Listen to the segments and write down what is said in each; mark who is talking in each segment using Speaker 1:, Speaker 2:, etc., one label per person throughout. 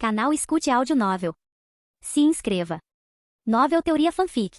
Speaker 1: Canal Escute Áudio Novel. Se inscreva. Novel Teoria Fanfic.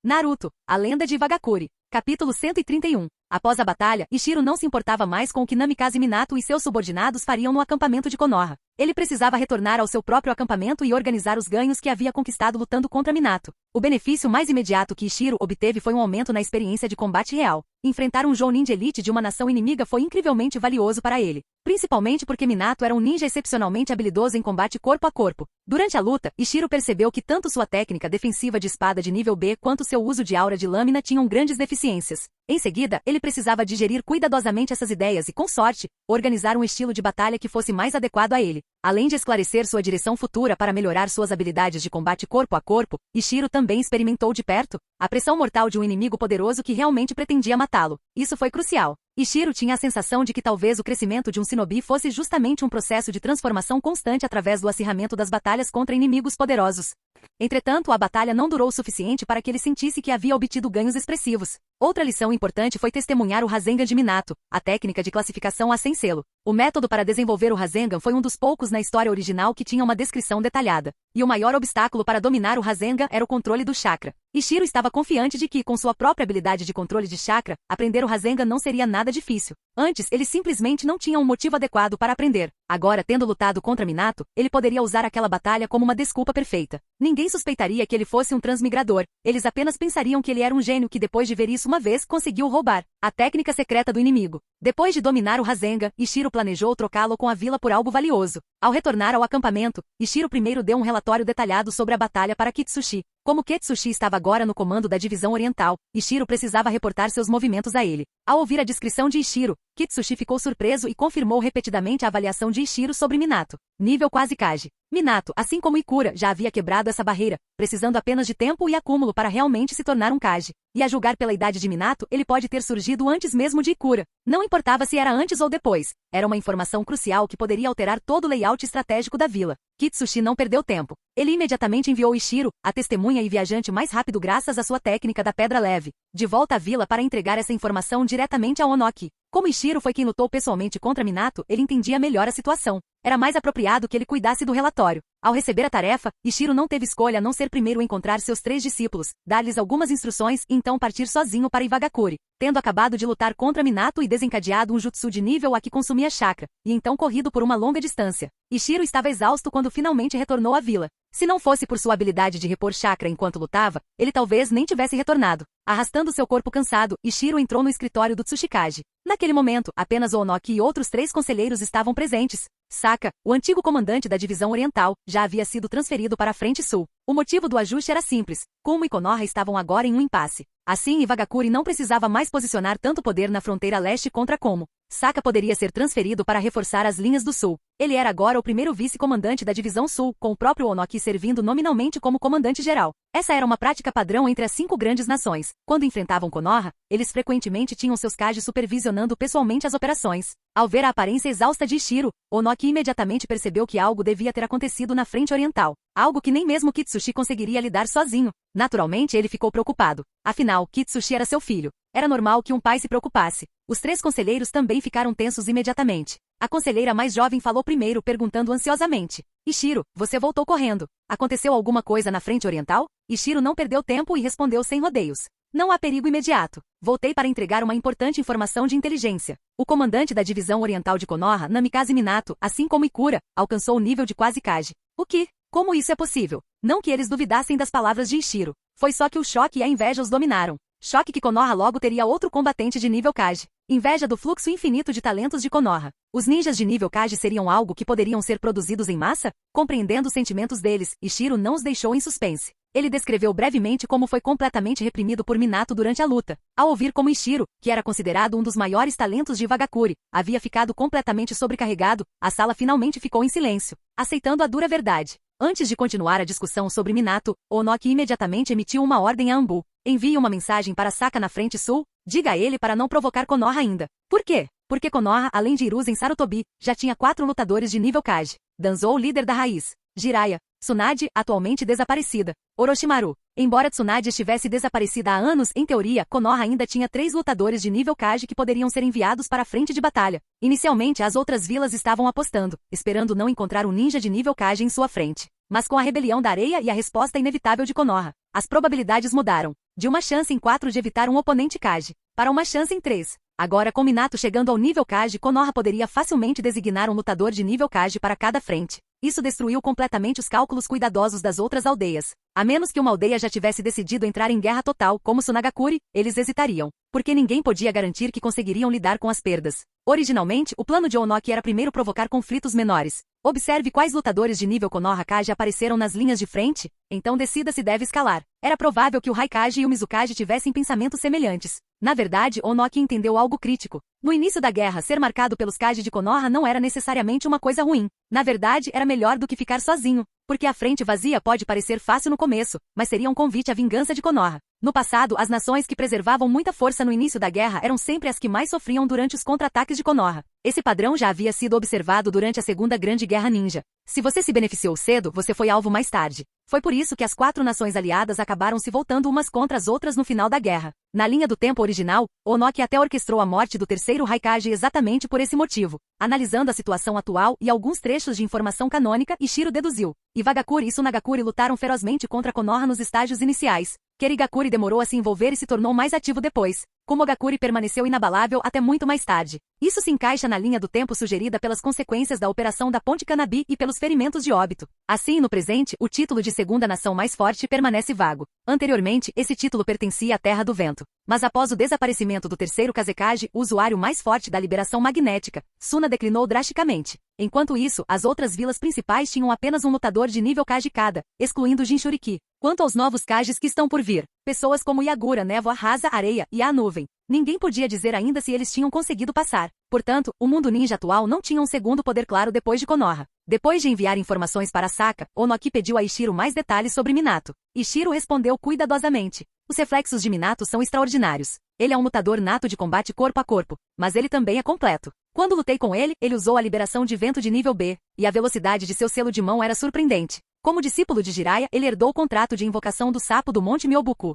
Speaker 2: Naruto, a lenda de Wagakure. Capítulo 131. Após a batalha, Ishiro não se importava mais com o que Namikaze Minato e seus subordinados fariam no acampamento de Konoha. Ele precisava retornar ao seu próprio acampamento e organizar os ganhos que havia conquistado lutando contra Minato. O benefício mais imediato que Ishiro obteve foi um aumento na experiência de combate real. Enfrentar um Jounin de elite de uma nação inimiga foi incrivelmente valioso para ele, principalmente porque Minato era um ninja excepcionalmente habilidoso em combate corpo a corpo. Durante a luta, Ishiro percebeu que tanto sua técnica defensiva de espada de nível B quanto seu uso de aura de lâmina tinham grandes deficiências. Em seguida, ele precisava digerir cuidadosamente essas ideias e, com sorte, organizar um estilo de batalha que fosse mais adequado a ele. Além de esclarecer sua direção futura para melhorar suas habilidades de combate corpo a corpo, Ishiro também experimentou de perto a pressão mortal de um inimigo poderoso que realmente pretendia matá-lo. Isso foi crucial. Ishiro tinha a sensação de que talvez o crescimento de um shinobi fosse justamente um processo de transformação constante através do acirramento das batalhas contra inimigos poderosos. Entretanto, a batalha não durou o suficiente para que ele sentisse que havia obtido ganhos expressivos. Outra lição importante foi testemunhar o Rasengan de Minato, a técnica de classificação a sem selo. O método para desenvolver o Rasengan foi um dos poucos na história original que tinha uma descrição detalhada. E o maior obstáculo para dominar o Rasengan era o controle do chakra. Ishiro estava confiante de que, com sua própria habilidade de controle de chakra, aprender o Rasengan não seria nada difícil. Antes, ele simplesmente não tinha um motivo adequado para aprender. Agora, tendo lutado contra Minato, ele poderia usar aquela batalha como uma desculpa perfeita. Ninguém suspeitaria que ele fosse um transmigrador. Eles apenas pensariam que ele era um gênio que, depois de ver isso uma vez, conseguiu roubar a técnica secreta do inimigo. Depois de dominar o Rasengan, Ishiro planejou trocá-lo com a vila por algo valioso. Ao retornar ao acampamento, Ishiro primeiro deu um relatório detalhado sobre a batalha para Kitsushi. Como Kitsushi estava agora no comando da divisão oriental, Ishiro precisava reportar seus movimentos a ele. Ao ouvir a descrição de Ishiro, Kitsushi ficou surpreso e confirmou repetidamente a avaliação de Ishiro sobre Minato. Nível quase Kage. Minato, assim como Ikura, já havia quebrado essa barreira, precisando apenas de tempo e acúmulo para realmente se tornar um Kage. E a julgar pela idade de Minato, ele pode ter surgido antes mesmo de Ikura. Não importava se era antes ou depois. Era uma informação crucial que poderia alterar todo o layout estratégico da vila. Kitsushi não perdeu tempo. Ele imediatamente enviou Ishiro, a testemunha e viajante mais rápido graças à sua técnica da pedra leve, de volta à vila para entregar essa informação diretamente a Onoki. Como Ishiro foi quem lutou pessoalmente contra Minato, ele entendia melhor a situação. Era mais apropriado que ele cuidasse do relatório. Ao receber a tarefa, Ishiro não teve escolha a não ser primeiro encontrar seus 3 discípulos, dar-lhes algumas instruções e então partir sozinho para Iwagakure. Tendo acabado de lutar contra Minato e desencadeado um jutsu de nível A que consumia chakra, e então corrido por uma longa distância, Ishiro estava exausto quando finalmente retornou à vila. Se não fosse por sua habilidade de repor chakra enquanto lutava, ele talvez nem tivesse retornado. Arrastando seu corpo cansado, Ishiro entrou no escritório do Tsuchikage. Naquele momento, apenas Onoki e outros 3 conselheiros estavam presentes. Saka, o antigo comandante da divisão oriental, já havia sido transferido para a frente sul. O motivo do ajuste era simples. Kumo e Konoha estavam agora em um impasse. Assim, Iwagakure não precisava mais posicionar tanto poder na fronteira leste contra Komo. Saka poderia ser transferido para reforçar as linhas do sul. Ele era agora o primeiro vice-comandante da divisão sul, com o próprio Onoki servindo nominalmente como comandante-geral. Essa era uma prática padrão entre as 5 grandes nações. Quando enfrentavam Konoha, eles frequentemente tinham seus Kages supervisionando pessoalmente as operações. Ao ver a aparência exausta de Ishiro, Onoki imediatamente percebeu que algo devia ter acontecido na frente oriental. Algo que nem mesmo Kitsushi conseguiria lidar sozinho. Naturalmente, ele ficou preocupado. Afinal, Kitsushi era seu filho. Era normal que um pai se preocupasse. Os 3 conselheiros também ficaram tensos imediatamente. A conselheira mais jovem falou primeiro, perguntando ansiosamente: Ishiro, você voltou correndo. Aconteceu alguma coisa na frente oriental? Ishiro não perdeu tempo e respondeu sem rodeios: não há perigo imediato. Voltei para entregar uma importante informação de inteligência. O comandante da divisão oriental de Konoha, Namikaze Minato, assim como Ikura, alcançou o nível de quase Kage. O que? Como isso é possível? Não que eles duvidassem das palavras de Ishiro. Foi só que o choque e a inveja os dominaram. Choque que Konoha logo teria outro combatente de nível Kage. Inveja do fluxo infinito de talentos de Konoha. Os ninjas de nível Kage seriam algo que poderiam ser produzidos em massa? Compreendendo os sentimentos deles, Ishiro não os deixou em suspense. Ele descreveu brevemente como foi completamente reprimido por Minato durante a luta. Ao ouvir como Ishiro, que era considerado um dos maiores talentos de Wagakure, havia ficado completamente sobrecarregado, a sala finalmente ficou em silêncio, aceitando a dura verdade. Antes de continuar a discussão sobre Minato, Onoki imediatamente emitiu uma ordem a Anbu. Envie uma mensagem para Saka na frente sul, diga a ele para não provocar Konoha ainda. Por quê? Porque Konoha, além de Hiruzen Sarutobi, já tinha 4 lutadores de nível Kage. Danzou, líder da raiz. Jiraiya, Tsunade, atualmente desaparecida. Orochimaru. Embora Tsunade estivesse desaparecida há anos, em teoria, Konoha ainda tinha 3 lutadores de nível Kage que poderiam ser enviados para a frente de batalha. Inicialmente, as outras vilas estavam apostando, esperando não encontrar um ninja de nível Kage em sua frente. Mas com a rebelião da areia e a resposta inevitável de Konoha, as probabilidades mudaram. De uma chance em 4 de evitar um oponente Kage, para uma chance em 3. Agora, com Minato chegando ao nível Kage, Konoha poderia facilmente designar um lutador de nível Kage para cada frente. Isso destruiu completamente os cálculos cuidadosos das outras aldeias. A menos que uma aldeia já tivesse decidido entrar em guerra total, como Sunagakure, eles hesitariam, porque ninguém podia garantir que conseguiriam lidar com as perdas. Originalmente, o plano de Onoki era primeiro provocar conflitos menores. Observe quais lutadores de nível Konoha Kage apareceram nas linhas de frente, então decida se deve escalar. Era provável que o Raikage e o Mizukage tivessem pensamentos semelhantes. Na verdade, Onoki entendeu algo crítico. No início da guerra, ser marcado pelos Kage de Konoha não era necessariamente uma coisa ruim. Na verdade, era melhor do que ficar sozinho, porque a frente vazia pode parecer fácil no começo, mas seria um convite à vingança de Konoha. No passado, as nações que preservavam muita força no início da guerra eram sempre as que mais sofriam durante os contra-ataques de Konoha. Esse padrão já havia sido observado durante a Segunda Grande Guerra Ninja. Se você se beneficiou cedo, você foi alvo mais tarde. Foi por isso que as 4 nações aliadas acabaram se voltando umas contra as outras no final da guerra. Na linha do tempo original, Onoki até orquestrou a morte do terceiro Raikage exatamente por esse motivo. Analisando a situação atual e alguns trechos de informação canônica, Ishiro deduziu. Iwagakure e Sunagakure lutaram ferozmente contra Konoha nos estágios iniciais. Kerigakure demorou a se envolver e se tornou mais ativo depois. Kumogakure permaneceu inabalável até muito mais tarde. Isso se encaixa na linha do tempo sugerida pelas consequências da Operação da Ponte Kanabi e pelos ferimentos de óbito. Assim, no presente, o título de segunda nação mais forte permanece vago. Anteriormente, esse título pertencia à Terra do Vento. Mas após o desaparecimento do terceiro Kazekage, o usuário mais forte da liberação magnética, Suna declinou drasticamente. Enquanto isso, as outras vilas principais tinham apenas um lutador de nível Kage cada, excluindo Jinchuriki. Quanto aos novos Kages que estão por vir, pessoas como Yagura, névoa rasa, areia e a nuvem, ninguém podia dizer ainda se eles tinham conseguido passar. Portanto, o mundo ninja atual não tinha um segundo poder claro depois de Konoha. Depois de enviar informações para Saka, Onoki pediu a Ishiro mais detalhes sobre Minato. Ishiro respondeu cuidadosamente. Os reflexos de Minato são extraordinários. Ele é um lutador nato de combate corpo a corpo, mas ele também é completo. Quando lutei com ele, ele usou a liberação de vento de nível B, e a velocidade de seu selo de mão era surpreendente. Como discípulo de Jiraiya, ele herdou o contrato de invocação do sapo do Monte Myobuku.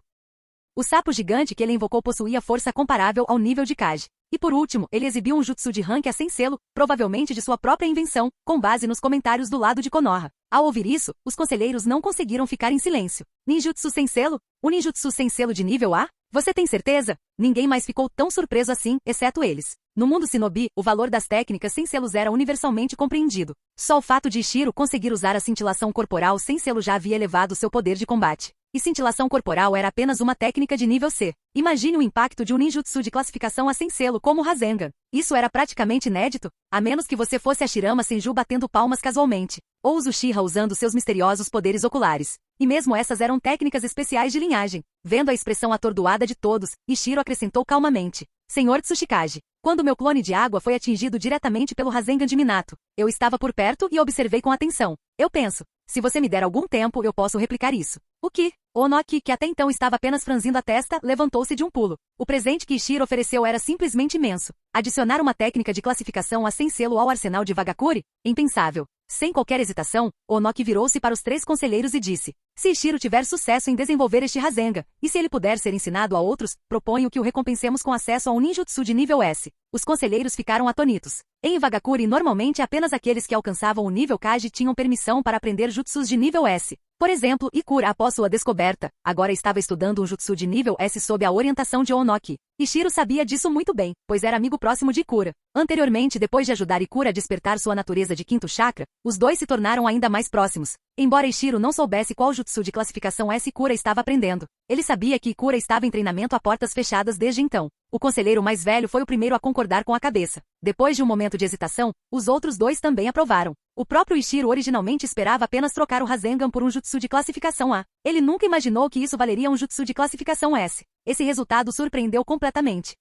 Speaker 2: O sapo gigante que ele invocou possuía força comparável ao nível de Kage. E por último, ele exibiu um jutsu de rank a sem selo, provavelmente de sua própria invenção, com base nos comentários do lado de Konoha. Ao ouvir isso, os conselheiros não conseguiram ficar em silêncio. Ninjutsu sem selo? O ninjutsu sem selo de nível A? Você tem certeza? Ninguém mais ficou tão surpreso assim, exceto eles. No mundo Shinobi, o valor das técnicas sem selos era universalmente compreendido. Só o fato de Ishiro conseguir usar a cintilação corporal sem selo já havia elevado seu poder de combate. E cintilação corporal era apenas uma técnica de nível C. Imagine o impacto de um ninjutsu de classificação a sem selo como o Rasengan. Isso era praticamente inédito, a menos que você fosse a Shirama Senju batendo palmas casualmente, ou os Uchiha usando seus misteriosos poderes oculares. E mesmo essas eram técnicas especiais de linhagem. Vendo a expressão atordoada de todos, Ishiro acrescentou calmamente. Senhor Tsuchikage, quando meu clone de água foi atingido diretamente pelo Rasengan de Minato, eu estava por perto e observei com atenção. Eu penso, se você me der algum tempo eu posso replicar isso. O que? Onoki, que até então estava apenas franzindo a testa, levantou-se de um pulo. O presente que Ishiro ofereceu era simplesmente imenso. Adicionar uma técnica de classificação a sem selo ao arsenal de Vagakure? Impensável. Sem qualquer hesitação, Onoki virou-se para os 3 conselheiros e disse: se Ishiro tiver sucesso em desenvolver este Rasengan, e se ele puder ser ensinado a outros, proponho que o recompensemos com acesso a um ninjutsu de nível S. Os conselheiros ficaram atonitos. Em Vagakure, normalmente apenas aqueles que alcançavam o nível Kage tinham permissão para aprender jutsus de nível S. Por exemplo, Ikura, após sua descoberta, agora estava estudando um jutsu de nível S sob a orientação de Onoki. Ishiro sabia disso muito bem, pois era amigo próximo de Ikura. Anteriormente, depois de ajudar Ikura a despertar sua natureza de quinto chakra, os dois se tornaram ainda mais próximos. Embora Ishiro não soubesse qual jutsu de classificação S Ikura estava aprendendo, ele sabia que Ikura estava em treinamento a portas fechadas desde então. O conselheiro mais velho foi o primeiro a concordar com a cabeça. Depois de um momento de hesitação, os outros 2 também aprovaram. O próprio Ishiro originalmente esperava apenas trocar o Rasengan por um jutsu de classificação A. Ele nunca imaginou que isso valeria um jutsu de classificação S. Esse resultado surpreendeu completamente.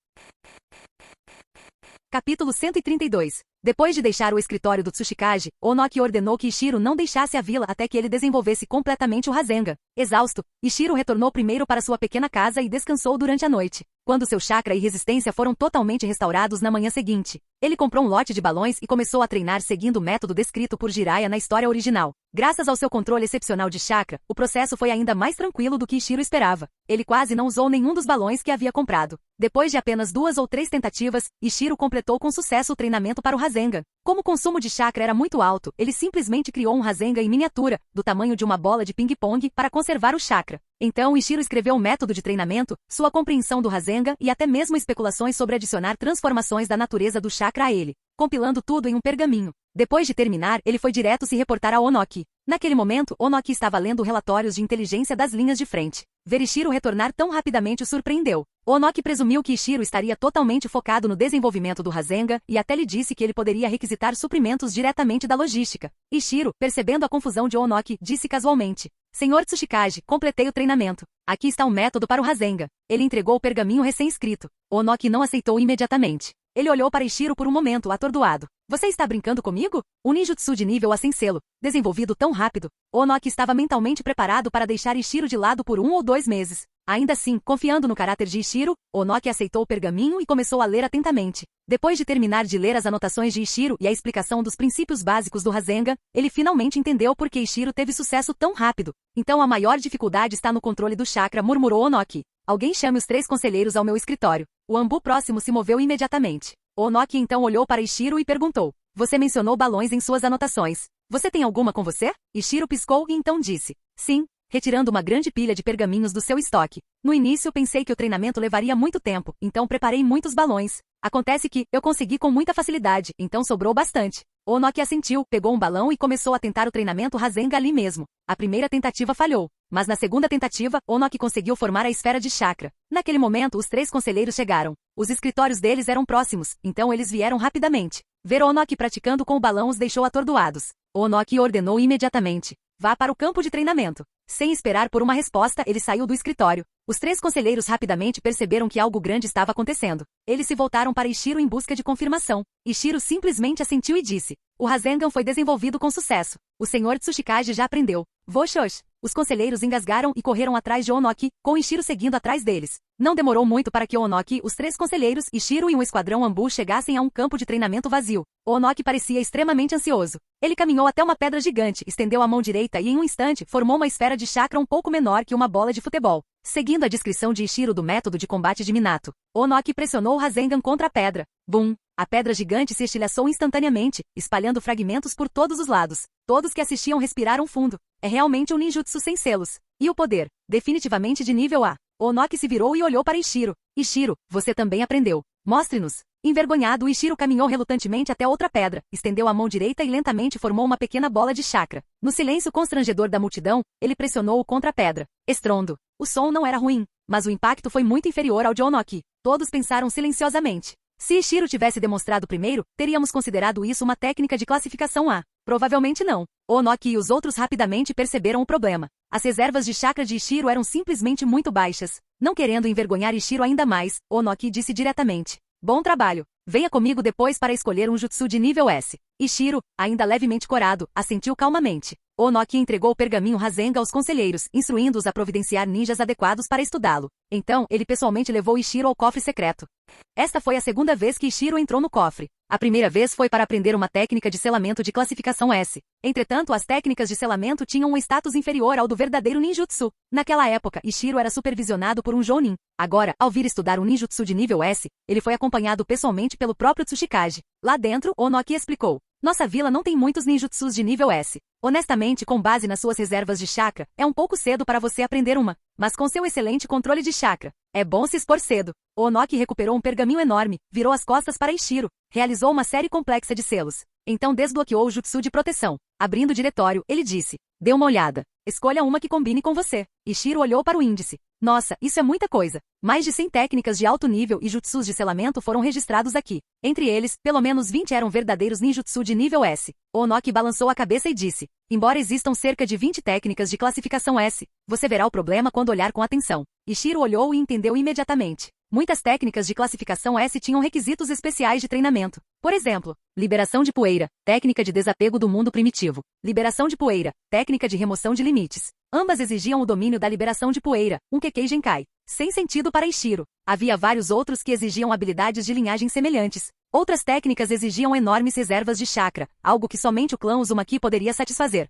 Speaker 2: Capítulo 132. Depois de deixar o escritório do Tsuchikage, Onoki ordenou que Ishiro não deixasse a vila até que ele desenvolvesse completamente o Rasengan. Exausto, Ishiro retornou primeiro para sua pequena casa e descansou durante a noite. Quando seu chakra e resistência foram totalmente restaurados na manhã seguinte, ele comprou um lote de balões e começou a treinar seguindo o método descrito por Jiraiya na história original. Graças ao seu controle excepcional de chakra, o processo foi ainda mais tranquilo do que Ishiro esperava. Ele quase não usou nenhum dos balões que havia comprado. Depois de apenas 2 ou 3 tentativas, Ishiro completou com sucesso o treinamento para o Rasengan. Como o consumo de chakra era muito alto, ele simplesmente criou um Rasengan em miniatura, do tamanho de uma bola de ping-pong, para conservar o chakra. Então Ishiro escreveu um método de treinamento, sua compreensão do Rasengan e até mesmo especulações sobre adicionar transformações da natureza do chakra a ele, compilando tudo em um pergaminho. Depois de terminar, ele foi direto se reportar a Onoki. Naquele momento, Onoki estava lendo relatórios de inteligência das linhas de frente. Ver Ishiro retornar tão rapidamente o surpreendeu. Onoki presumiu que Ishiro estaria totalmente focado no desenvolvimento do Rasengan e até lhe disse que ele poderia requisitar suprimentos diretamente da logística. Ishiro, percebendo a confusão de Onoki, disse casualmente: Senhor Tsuchikage, completei o treinamento. Aqui está o método para o Rasengan. Ele entregou o pergaminho recém-escrito. Onoki não aceitou imediatamente. Ele olhou para Ishiro por um momento, atordoado. Você está brincando comigo? Um ninjutsu de nível A sem selo, desenvolvido tão rápido. Onoki estava mentalmente preparado para deixar Ishiro de lado por 1 ou 2 meses. Ainda assim, confiando no caráter de Ishiro, Onoki aceitou o pergaminho e começou a ler atentamente. Depois de terminar de ler as anotações de Ishiro e a explicação dos princípios básicos do Rasengan, ele finalmente entendeu por que Ishiro teve sucesso tão rápido. Então a maior dificuldade está no controle do chakra, murmurou Onoki. Alguém chame os 3 conselheiros ao meu escritório. O ambu próximo se moveu imediatamente. Onoki então olhou para Ishiro e perguntou: Você mencionou balões em suas anotações. Você tem alguma com você? Ishiro piscou e então disse: Sim, retirando uma grande pilha de pergaminhos do seu estoque. No início pensei que o treinamento levaria muito tempo, então preparei muitos balões. Acontece que eu consegui com muita facilidade, então sobrou bastante. Onoki assentiu, pegou um balão e começou a tentar o treinamento Rasengan ali mesmo. A primeira tentativa falhou, mas na segunda tentativa, Onoki conseguiu formar a esfera de chakra. Naquele momento, os 3 conselheiros chegaram. Os escritórios deles eram próximos, então eles vieram rapidamente. Ver Onoki praticando com o balão os deixou atordoados. Onoki ordenou imediatamente: Vá para o campo de treinamento. Sem esperar por uma resposta, ele saiu do escritório. Os 3 conselheiros rapidamente perceberam que algo grande estava acontecendo. Eles se voltaram para Ishiro em busca de confirmação. Ishiro simplesmente assentiu e disse: O Rasengan foi desenvolvido com sucesso. O senhor Tsuchikage já aprendeu. Voxox. Os conselheiros engasgaram e correram atrás de Onoki, com Ishiro seguindo atrás deles. Não demorou muito para que Onoki, os 3 conselheiros, Ishiro e um esquadrão ambu chegassem a um campo de treinamento vazio. Onoki parecia extremamente ansioso. Ele caminhou até uma pedra gigante, estendeu a mão direita e em um instante formou uma esfera de chakra um pouco menor que uma bola de futebol. Seguindo a descrição de Ishiro do método de combate de Minato, Onoki pressionou o Rasengan contra a pedra. Bum! A pedra gigante se estilhaçou instantaneamente, espalhando fragmentos por todos os lados. Todos que assistiam respiraram fundo. É realmente um ninjutsu sem selos. E o poder? Definitivamente de nível A. Onoki se virou e olhou para Ishiro. Ishiro, você também aprendeu. Mostre-nos. Envergonhado, Ishiro caminhou relutantemente até outra pedra, estendeu a mão direita e lentamente formou uma pequena bola de chakra. No silêncio constrangedor da multidão, ele pressionou-o contra a pedra. Estrondo. O som não era ruim, mas o impacto foi muito inferior ao de Onoki. Todos pensaram silenciosamente. Se Ishiro tivesse demonstrado primeiro, teríamos considerado isso uma técnica de classificação A. Provavelmente não. Onoki e os outros rapidamente perceberam o problema. As reservas de chakra de Ishiro eram simplesmente muito baixas. Não querendo envergonhar Ishiro ainda mais, Onoki disse diretamente: Bom trabalho. Venha comigo depois para escolher um jutsu de nível S. Ishiro, ainda levemente corado, assentiu calmamente. Onoki entregou o pergaminho Rasengan aos conselheiros, instruindo-os a providenciar ninjas adequados para estudá-lo. Então, ele pessoalmente levou Ishiro ao cofre secreto. Esta foi a segunda vez que Ishiro entrou no cofre. A primeira vez foi para aprender uma técnica de selamento de classificação S. Entretanto, as técnicas de selamento tinham um status inferior ao do verdadeiro ninjutsu. Naquela época, Ishiro era supervisionado por um jounin. Agora, ao vir estudar um ninjutsu de nível S, ele foi acompanhado pessoalmente pelo próprio Tsuchikage. Lá dentro, Onoki explicou: Nossa vila não tem muitos ninjutsus de nível S. Honestamente, com base nas suas reservas de chakra, é um pouco cedo para você aprender uma. Mas com seu excelente controle de chakra, é bom se expor cedo. Onoki recuperou um pergaminho enorme, virou as costas para Ishiro, realizou uma série complexa de selos. Então desbloqueou o jutsu de proteção. Abrindo o diretório, ele disse: Dê uma olhada. Escolha uma que combine com você. Ishiro olhou para o índice. Nossa, isso é muita coisa. Mais de 100 técnicas de alto nível e jutsus de selamento foram registrados aqui. Entre eles, pelo menos 20 eram verdadeiros ninjutsu de nível S. Onoki balançou a cabeça e disse: Embora existam cerca de 20 técnicas de classificação S, você verá o problema quando olhar com atenção. Ishiro olhou e entendeu imediatamente. Muitas técnicas de classificação S tinham requisitos especiais de treinamento. Por exemplo, liberação de poeira, técnica de desapego do mundo primitivo. Liberação de poeira, técnica de remoção de limites. Ambas exigiam o domínio da liberação de poeira, um Kekkei Genkai. Sem sentido para Ishiro. Havia vários outros que exigiam habilidades de linhagem semelhantes. Outras técnicas exigiam enormes reservas de chakra, algo que somente o clã Uzumaki poderia satisfazer.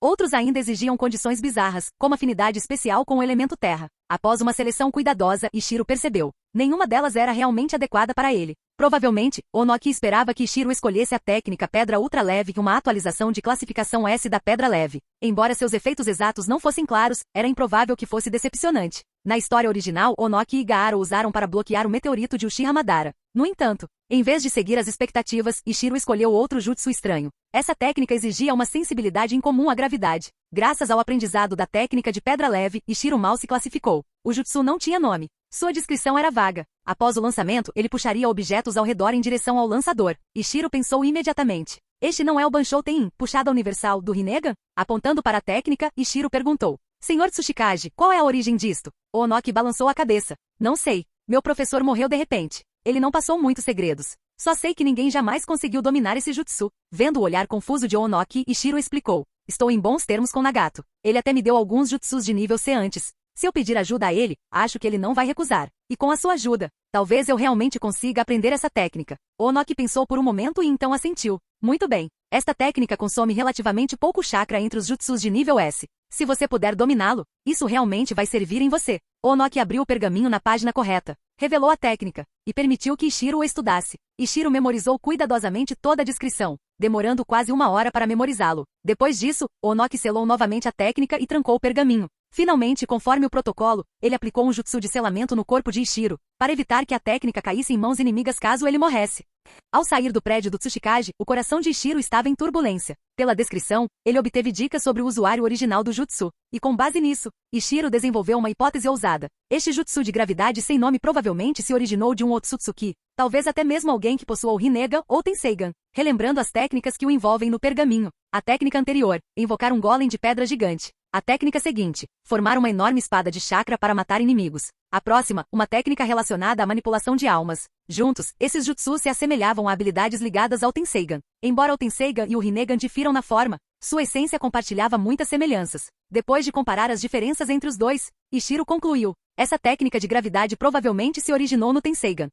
Speaker 2: Outros ainda exigiam condições bizarras, como afinidade especial com o elemento terra. Após uma seleção cuidadosa, Ishiro percebeu. Nenhuma delas era realmente adequada para ele. Provavelmente, Onoki esperava que Ishiro escolhesse a técnica Pedra Ultra Leve e uma atualização de classificação S da Pedra Leve. Embora seus efeitos exatos não fossem claros, era improvável que fosse decepcionante. Na história original, Onoki e Gaara usaram para bloquear o meteorito de Uchiha Madara. No entanto, em vez de seguir as expectativas, Ishiro escolheu outro jutsu estranho. Essa técnica exigia uma sensibilidade incomum à gravidade. Graças ao aprendizado da técnica de Pedra Leve, Ishiro mal se classificou. O jutsu não tinha nome. Sua descrição era vaga. Após o lançamento, ele puxaria objetos ao redor em direção ao lançador. Ishiro pensou imediatamente. Este não é o Banshou Tein, puxada universal, do Rinnegan? Apontando para a técnica, Ishiro perguntou. Senhor Tsuchikage, qual é a origem disto? Onoki balançou a cabeça. Não sei. Meu professor morreu de repente. Ele não passou muitos segredos. Só sei que ninguém jamais conseguiu dominar esse jutsu. Vendo o olhar confuso de Onoki, Ishiro explicou. Estou em bons termos com Nagato. Ele até me deu alguns jutsus de nível C antes. Se eu pedir ajuda a ele, acho que ele não vai recusar. E com a sua ajuda, talvez eu realmente consiga aprender essa técnica. Onoki pensou por um momento e então assentiu. Muito bem. Esta técnica consome relativamente pouco chakra entre os jutsus de nível S. Se você puder dominá-lo, isso realmente vai servir em você. Onoki abriu o pergaminho na página correta, revelou a técnica, e permitiu que Ishiro o estudasse. Ishiro memorizou cuidadosamente toda a descrição, demorando quase 1 hora para memorizá-lo. Depois disso, Onoki selou novamente a técnica e trancou o pergaminho. Finalmente, conforme o protocolo, ele aplicou um jutsu de selamento no corpo de Ishiro, para evitar que a técnica caísse em mãos inimigas caso ele morresse. Ao sair do prédio do Tsuchikage, o coração de Ishiro estava em turbulência. Pela descrição, ele obteve dicas sobre o usuário original do jutsu, e com base nisso, Ishiro desenvolveu uma hipótese ousada. Este jutsu de gravidade sem nome provavelmente se originou de um Otsutsuki, talvez até mesmo alguém que possua o Rinnegan ou Tenseigan, relembrando as técnicas que o envolvem no pergaminho. A técnica anterior, invocar um golem de pedra gigante. A técnica seguinte, formar uma enorme espada de chakra para matar inimigos. A próxima, uma técnica relacionada à manipulação de almas. Juntos, esses jutsus se assemelhavam a habilidades ligadas ao Tenseigan. Embora o Tenseigan e o Rinnegan difiram na forma, sua essência compartilhava muitas semelhanças. Depois de comparar as diferenças entre os dois, Ishiro concluiu. Essa técnica de gravidade provavelmente se originou no Tenseigan.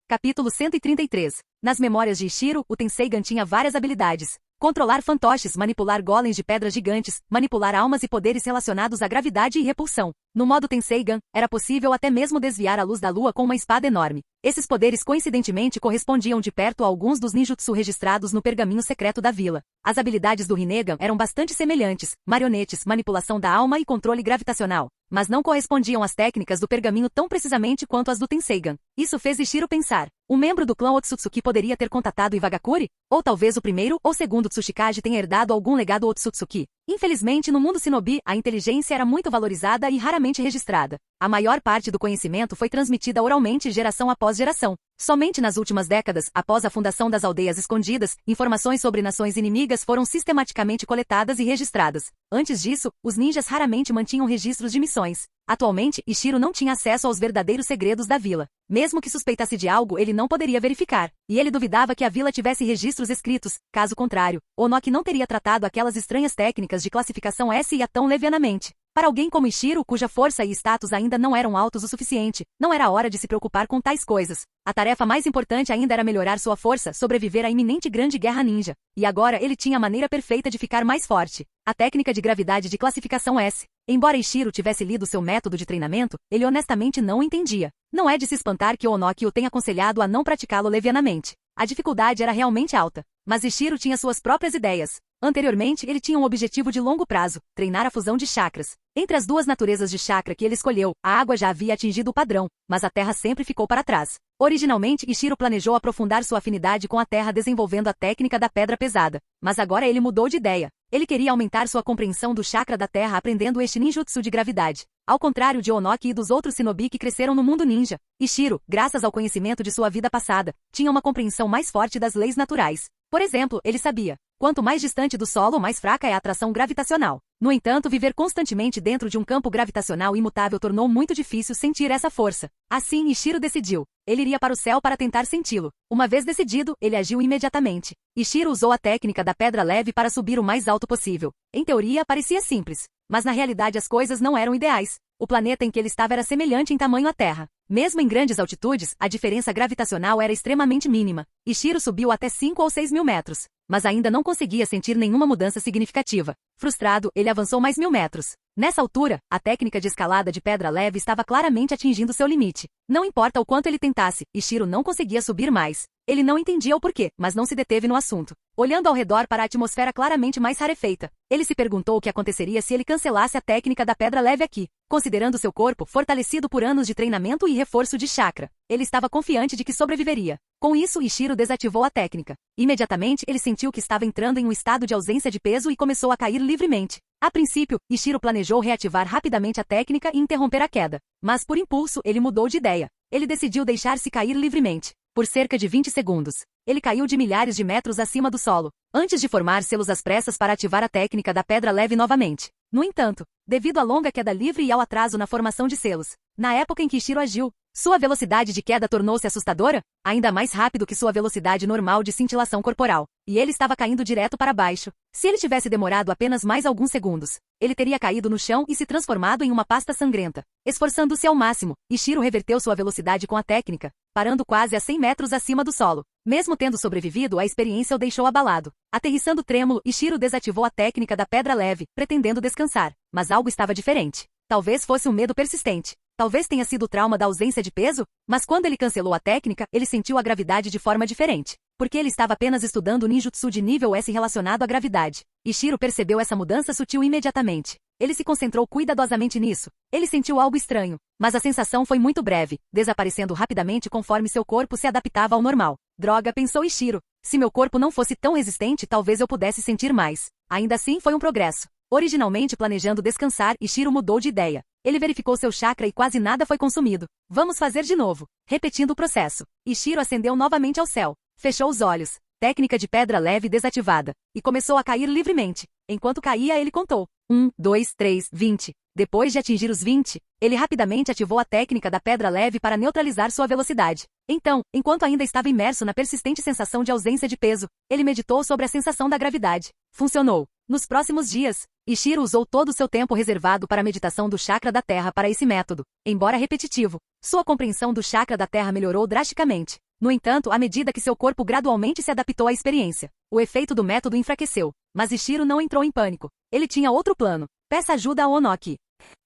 Speaker 2: Capítulo 133. Nas memórias de Ishiro, o Tenseigan tinha várias habilidades. Controlar fantoches, manipular golems de pedras gigantes, manipular almas e poderes relacionados à gravidade e repulsão. No modo Tenseigan, era possível até mesmo desviar a luz da lua com uma espada enorme. Esses poderes coincidentemente correspondiam de perto a alguns dos ninjutsu registrados no pergaminho secreto da vila. As habilidades do Rinnegan eram bastante semelhantes, marionetes, manipulação da alma e controle gravitacional, mas não correspondiam às técnicas do pergaminho tão precisamente quanto as do Tenseigan. Isso fez Ishiro pensar. Um membro do clã Otsutsuki poderia ter contatado Iwagakure? Ou talvez o primeiro ou segundo Tsuchikage tenha herdado algum legado Otsutsuki. Infelizmente, no mundo shinobi, a inteligência era muito valorizada e raramente registrada. A maior parte do conhecimento foi transmitida oralmente geração após geração. Somente nas últimas décadas, após a fundação das aldeias escondidas, informações sobre nações inimigas foram sistematicamente coletadas e registradas. Antes disso, os ninjas raramente mantinham registros de missões. Atualmente, Ishiro não tinha acesso aos verdadeiros segredos da vila. Mesmo que suspeitasse de algo, ele não poderia verificar. E ele duvidava que a vila tivesse registros escritos. Caso contrário, Onoki não teria tratado aquelas estranhas técnicas de classificação S e A tão levianamente. Para alguém como Ishiro, cuja força e status ainda não eram altos o suficiente, não era hora de se preocupar com tais coisas. A tarefa mais importante ainda era melhorar sua força, sobreviver à iminente grande guerra ninja. E agora ele tinha a maneira perfeita de ficar mais forte. A técnica de gravidade de classificação S. Embora Ishiro tivesse lido seu método de treinamento, ele honestamente não o entendia. Não é de se espantar que Onoki o tenha aconselhado a não praticá-lo levianamente. A dificuldade era realmente alta. Mas Ishiro tinha suas próprias ideias. Anteriormente, ele tinha um objetivo de longo prazo, treinar a fusão de chakras. Entre as duas naturezas de chakra que ele escolheu, a água já havia atingido o padrão, mas a terra sempre ficou para trás. Originalmente, Ishiro planejou aprofundar sua afinidade com a terra desenvolvendo a técnica da pedra pesada. Mas agora ele mudou de ideia. Ele queria aumentar sua compreensão do chakra da terra aprendendo este ninjutsu de gravidade. Ao contrário de Onoki e dos outros shinobi que cresceram no mundo ninja, Ishiro, graças ao conhecimento de sua vida passada, tinha uma compreensão mais forte das leis naturais. Por exemplo, ele sabia. Quanto mais distante do solo, mais fraca é a atração gravitacional. No entanto, viver constantemente dentro de um campo gravitacional imutável tornou muito difícil sentir essa força. Assim, Ishiro decidiu. Ele iria para o céu para tentar senti-lo. Uma vez decidido, ele agiu imediatamente. Ishiro usou a técnica da pedra leve para subir o mais alto possível. Em teoria, parecia simples. Mas na realidade as coisas não eram ideais. O planeta em que ele estava era semelhante em tamanho à Terra. Mesmo em grandes altitudes, a diferença gravitacional era extremamente mínima. Ishiro subiu até 5 ou 6 mil metros, mas ainda não conseguia sentir nenhuma mudança significativa. Frustrado, ele avançou mais 1000 metros. Nessa altura, a técnica de escalada de pedra leve estava claramente atingindo seu limite. Não importa o quanto ele tentasse, Ishiro não conseguia subir mais. Ele não entendia o porquê, mas não se deteve no assunto. Olhando ao redor para a atmosfera claramente mais rarefeita, ele se perguntou o que aconteceria se ele cancelasse a técnica da pedra leve aqui. Considerando seu corpo fortalecido por anos de treinamento e reforço de chakra, ele estava confiante de que sobreviveria. Com isso, Ishiro desativou a técnica. Imediatamente, ele sentiu que estava entrando em um estado de ausência de peso e começou a cair livremente. A princípio, Ishiro planejou reativar rapidamente a técnica e interromper a queda. Mas por impulso, ele mudou de ideia. Ele decidiu deixar-se cair livremente. Por cerca de 20 segundos, ele caiu de milhares de metros acima do solo, antes de formar selos às pressas para ativar a técnica da pedra leve novamente. No entanto, devido à longa queda livre e ao atraso na formação de selos, na época em que Ishiro agiu, sua velocidade de queda tornou-se assustadora, ainda mais rápido que sua velocidade normal de cintilação corporal, e ele estava caindo direto para baixo. Se ele tivesse demorado apenas mais alguns segundos, ele teria caído no chão e se transformado em uma pasta sangrenta. Esforçando-se ao máximo, Ishiro reverteu sua velocidade com a técnica, parando quase a 100 metros acima do solo. Mesmo tendo sobrevivido, a experiência o deixou abalado. Aterrissando trêmulo, Ishiro desativou a técnica da pedra leve, pretendendo descansar. Mas algo estava diferente. Talvez fosse um medo persistente. Talvez tenha sido o trauma da ausência de peso, mas quando ele cancelou a técnica, ele sentiu a gravidade de forma diferente. Porque ele estava apenas estudando ninjutsu de nível S relacionado à gravidade. Ishiro percebeu essa mudança sutil imediatamente. Ele se concentrou cuidadosamente nisso. Ele sentiu algo estranho, mas a sensação foi muito breve, desaparecendo rapidamente conforme seu corpo se adaptava ao normal. Droga, pensou Ishiro. Se meu corpo não fosse tão resistente, talvez eu pudesse sentir mais. Ainda assim, foi um progresso. Originalmente planejando descansar, Ishiro mudou de ideia. Ele verificou seu chakra e quase nada foi consumido. Vamos fazer de novo. Repetindo o processo. Ishiro ascendeu novamente ao céu. Fechou os olhos. Técnica de pedra leve desativada. E começou a cair livremente. Enquanto caía, ele contou. 1, 2, 3, 20. Depois de atingir os 20, ele rapidamente ativou a técnica da pedra leve para neutralizar sua velocidade. Então, enquanto ainda estava imerso na persistente sensação de ausência de peso, ele meditou sobre a sensação da gravidade. Funcionou. Nos próximos dias, Ishiro usou todo o seu tempo reservado para a meditação do chakra da terra para esse método. Embora repetitivo, sua compreensão do chakra da terra melhorou drasticamente. No entanto, à medida que seu corpo gradualmente se adaptou à experiência, o efeito do método enfraqueceu. Mas Ishiro não entrou em pânico. Ele tinha outro plano. Peça ajuda a Onoki.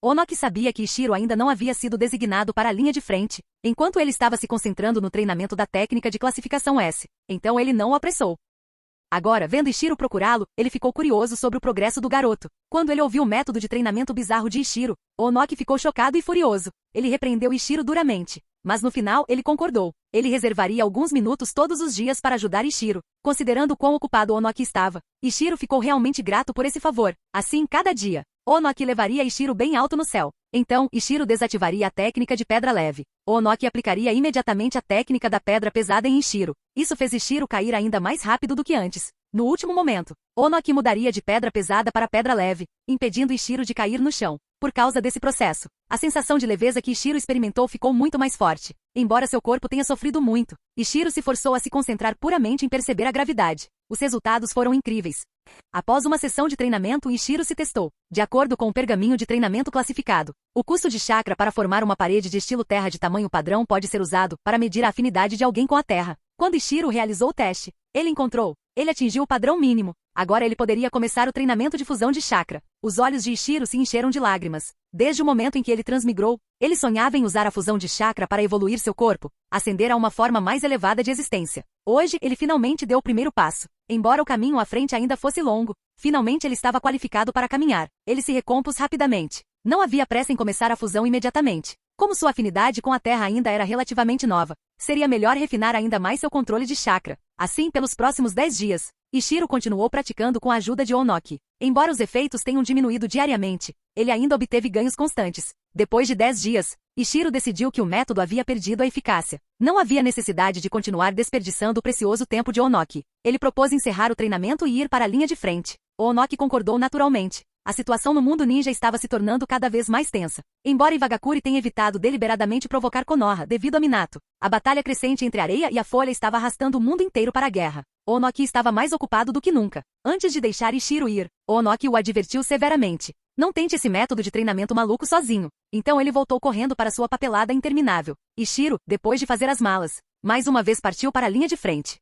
Speaker 2: Onoki sabia que Ishiro ainda não havia sido designado para a linha de frente, enquanto ele estava se concentrando no treinamento da técnica de classificação S. Então ele não o apressou. Agora, vendo Ishiro procurá-lo, ele ficou curioso sobre o progresso do garoto. Quando ele ouviu o método de treinamento bizarro de Ishiro, Onoki ficou chocado e furioso. Ele repreendeu Ishiro duramente. Mas no final, ele concordou. Ele reservaria alguns minutos todos os dias para ajudar Ishiro. Considerando quão ocupado Onoki estava, Ishiro ficou realmente grato por esse favor. Assim, cada dia, Onoki levaria Ishiro bem alto no céu. Então, Ishiro desativaria a técnica de pedra leve. Onoki aplicaria imediatamente a técnica da pedra pesada em Ishiro. Isso fez Ishiro cair ainda mais rápido do que antes. No último momento, Onoki mudaria de pedra pesada para pedra leve, impedindo Ishiro de cair no chão. Por causa desse processo, a sensação de leveza que Ishiro experimentou ficou muito mais forte. Embora seu corpo tenha sofrido muito, Ishiro se forçou a se concentrar puramente em perceber a gravidade. Os resultados foram incríveis. Após uma sessão de treinamento, Ishiro se testou. De acordo com o pergaminho de treinamento classificado, o custo de chakra para formar uma parede de estilo terra de tamanho padrão pode ser usado para medir a afinidade de alguém com a terra. Quando Ishiro realizou o teste, ele atingiu o padrão mínimo. Agora ele poderia começar o treinamento de fusão de chakra. Os olhos de Ishiro se encheram de lágrimas. Desde o momento em que ele transmigrou, ele sonhava em usar a fusão de chakra para evoluir seu corpo, ascender a uma forma mais elevada de existência. Hoje, ele finalmente deu o primeiro passo. Embora o caminho à frente ainda fosse longo, finalmente ele estava qualificado para caminhar. Ele se recompôs rapidamente. Não havia pressa em começar a fusão imediatamente. Como sua afinidade com a Terra ainda era relativamente nova, seria melhor refinar ainda mais seu controle de chakra. Assim, pelos próximos 10 dias, Ishiro continuou praticando com a ajuda de Onoki. Embora os efeitos tenham diminuído diariamente, ele ainda obteve ganhos constantes. Depois de 10 dias, Ichiro decidiu que o método havia perdido a eficácia. Não havia necessidade de continuar desperdiçando o precioso tempo de Onoki. Ele propôs encerrar o treinamento e ir para a linha de frente. Onoki concordou naturalmente. A situação no mundo ninja estava se tornando cada vez mais tensa. Embora Iwagakure tenha evitado deliberadamente provocar Konoha devido a Minato, a batalha crescente entre a areia e a folha estava arrastando o mundo inteiro para a guerra. Onoki estava mais ocupado do que nunca. Antes de deixar Ichiro ir, Onoki o advertiu severamente. Não tente esse método de treinamento maluco sozinho. Então ele voltou correndo para sua papelada interminável. Ichiro, depois de fazer as malas, mais uma vez partiu para a linha de frente.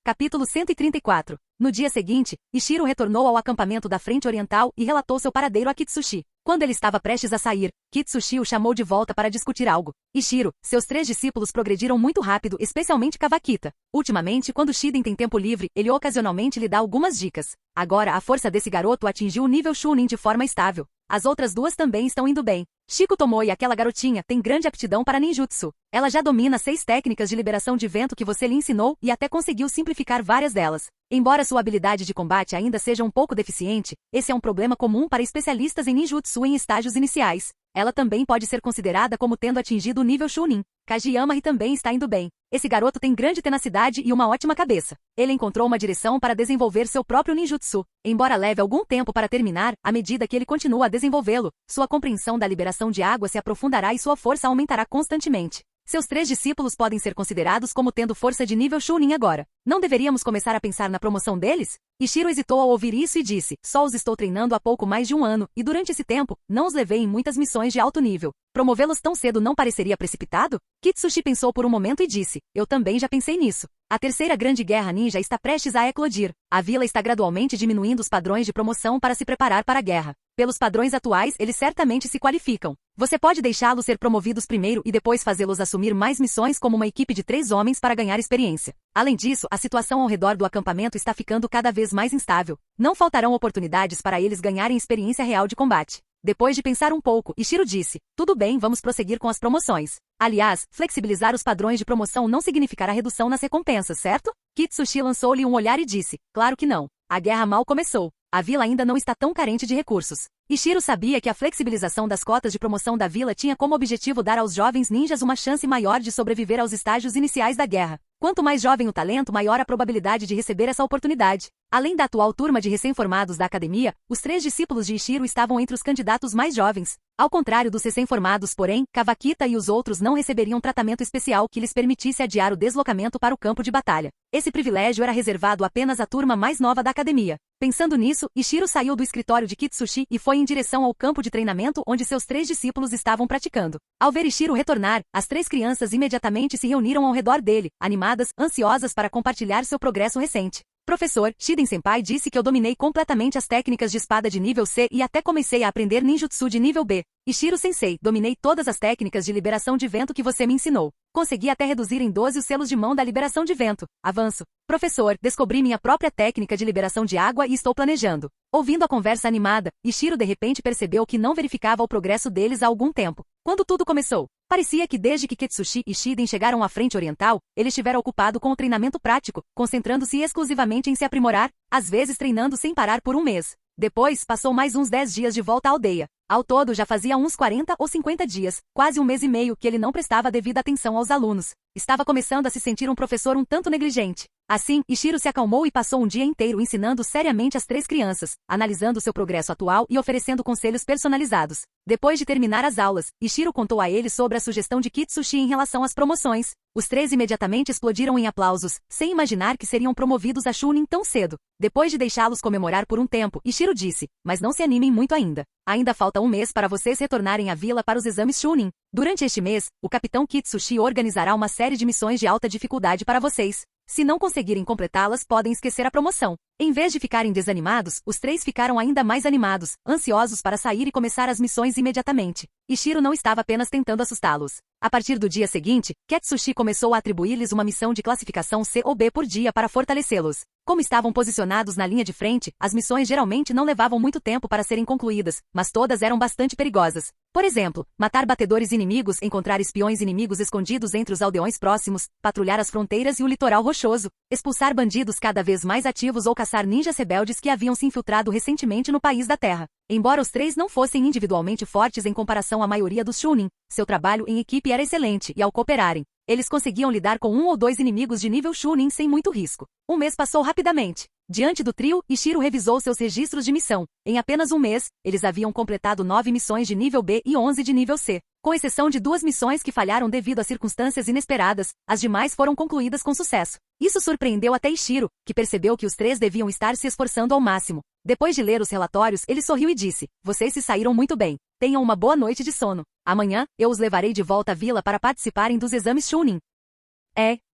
Speaker 2: Capítulo 134. No dia seguinte, Ichiro retornou ao acampamento da frente oriental e relatou seu paradeiro a Kitsushi. Quando ele estava prestes a sair, Kitsushi o chamou de volta para discutir algo. Ichiro, seus 3 discípulos progrediram muito rápido, especialmente Kawakita. Ultimamente, quando Shiden tem tempo livre, ele ocasionalmente lhe dá algumas dicas. Agora, a força desse garoto atingiu o nível Chunin de forma estável. As outras 2 também estão indo bem. Shiko Tomoe, aquela garotinha, tem grande aptidão para ninjutsu. Ela já domina 6 técnicas de liberação de vento que você lhe ensinou e até conseguiu simplificar várias delas. Embora sua habilidade de combate ainda seja um pouco deficiente, esse é um problema comum para especialistas em ninjutsu em estágios iniciais. Ela também pode ser considerada como tendo atingido o nível Chunin. Kajiyama também está indo bem. Esse garoto tem grande tenacidade e uma ótima cabeça. Ele encontrou uma direção para desenvolver seu próprio ninjutsu. Embora leve algum tempo para terminar, à medida que ele continua a desenvolvê-lo, sua compreensão da liberação de água se aprofundará e sua força aumentará constantemente. Seus 3 discípulos podem ser considerados como tendo força de nível Chunin agora. Não deveríamos começar a pensar na promoção deles? Ichiro hesitou ao ouvir isso e disse, só os estou treinando há pouco mais de 1 ano, e durante esse tempo, não os levei em muitas missões de alto nível. Promovê-los tão cedo não pareceria precipitado? Kitsushi pensou por um momento e disse, eu também já pensei nisso. A terceira grande guerra ninja está prestes a eclodir. A vila está gradualmente diminuindo os padrões de promoção para se preparar para a guerra. Pelos padrões atuais, eles certamente se qualificam. Você pode deixá-los ser promovidos primeiro e depois fazê-los assumir mais missões como uma equipe de 3 homens para ganhar experiência. Além disso, a situação ao redor do acampamento está ficando cada vez mais instável. Não faltarão oportunidades para eles ganharem experiência real de combate. Depois de pensar um pouco, Ichiro disse, tudo bem, vamos prosseguir com as promoções. Aliás, flexibilizar os padrões de promoção não significará redução nas recompensas, certo? Kitsushi lançou-lhe um olhar e disse, claro que não. A guerra mal começou. A vila ainda não está tão carente de recursos. Ichiro sabia que a flexibilização das cotas de promoção da vila tinha como objetivo dar aos jovens ninjas uma chance maior de sobreviver aos estágios iniciais da guerra. Quanto mais jovem o talento, maior a probabilidade de receber essa oportunidade. Além da atual turma de recém-formados da academia, os 3 discípulos de Ichiro estavam entre os candidatos mais jovens. Ao contrário dos recém-formados, porém, Kawakita e os outros não receberiam tratamento especial que lhes permitisse adiar o deslocamento para o campo de batalha. Esse privilégio era reservado apenas à turma mais nova da academia. Pensando nisso, Ichiro saiu do escritório de Kitsushi e foi em direção ao campo de treinamento onde seus 3 discípulos estavam praticando. Ao ver Ichiro retornar, as 3 crianças imediatamente se reuniram ao redor dele, animadas, ansiosas para compartilhar seu progresso recente. Professor, Shiden-senpai disse que eu dominei completamente as técnicas de espada de nível C e até comecei a aprender ninjutsu de nível B. Ichiro-sensei, dominei todas as técnicas de liberação de vento que você me ensinou. Consegui até reduzir em 12 os selos de mão da liberação de vento. Avanço. Professor, descobri minha própria técnica de liberação de água e estou planejando. Ouvindo a conversa animada, Ichiro de repente percebeu que não verificava o progresso deles há algum tempo. Quando tudo começou, parecia que desde que Kitsushi e Shiden chegaram à frente oriental, ele estivera ocupado com o treinamento prático, concentrando-se exclusivamente em se aprimorar, às vezes treinando sem parar por 1 mês. Depois, passou mais uns 10 dias de volta à aldeia. Ao todo, já fazia uns 40 ou 50 dias, quase 1 mês e meio que ele não prestava devida atenção aos alunos. Estava começando a se sentir um professor um tanto negligente. Assim, Ichiro se acalmou e passou um dia inteiro ensinando seriamente as 3 crianças, analisando seu progresso atual e oferecendo conselhos personalizados. Depois de terminar as aulas, Ichiro contou a eles sobre a sugestão de Kitsushi em relação às promoções. Os 3 imediatamente explodiram em aplausos, sem imaginar que seriam promovidos a Chunin tão cedo. Depois de deixá-los comemorar por um tempo, Ichiro disse, mas não se animem muito ainda. Ainda falta 1 mês para vocês retornarem à vila para os exames Chunin. Durante este mês, o capitão Kitsushi organizará uma série de missões de alta dificuldade para vocês. Se não conseguirem completá-las, podem esquecer a promoção. Em vez de ficarem desanimados, os 3 ficaram ainda mais animados, ansiosos para sair e começar as missões imediatamente. Ichiro não estava apenas tentando assustá-los. A partir do dia seguinte, Kitsushi começou a atribuir-lhes uma missão de classificação C ou B por dia para fortalecê-los. Como estavam posicionados na linha de frente, as missões geralmente não levavam muito tempo para serem concluídas, mas todas eram bastante perigosas. Por exemplo, matar batedores inimigos, encontrar espiões inimigos escondidos entre os aldeões próximos, patrulhar as fronteiras e o litoral rochoso, expulsar bandidos cada vez mais ativos ou caçar caçar ninjas rebeldes que haviam se infiltrado recentemente no país da Terra. Embora os três não fossem individualmente fortes em comparação à maioria dos Chunin, seu trabalho em equipe era excelente e ao cooperarem, eles conseguiam lidar com 1 ou 2 inimigos de nível Chunin sem muito risco. Um mês passou rapidamente. Diante do trio, Ichiro revisou seus registros de missão. Em apenas um mês, eles haviam completado 9 missões de nível B e 11 de nível C. Com exceção de 2 missões que falharam devido a circunstâncias inesperadas, as demais foram concluídas com sucesso. Isso surpreendeu até Ichiro, que percebeu que os 3 deviam estar se esforçando ao máximo. Depois de ler os relatórios, ele sorriu e disse: "Vocês se saíram muito bem. Tenham uma boa noite de sono. Amanhã, eu os levarei de volta à vila para participarem dos exames Chunin."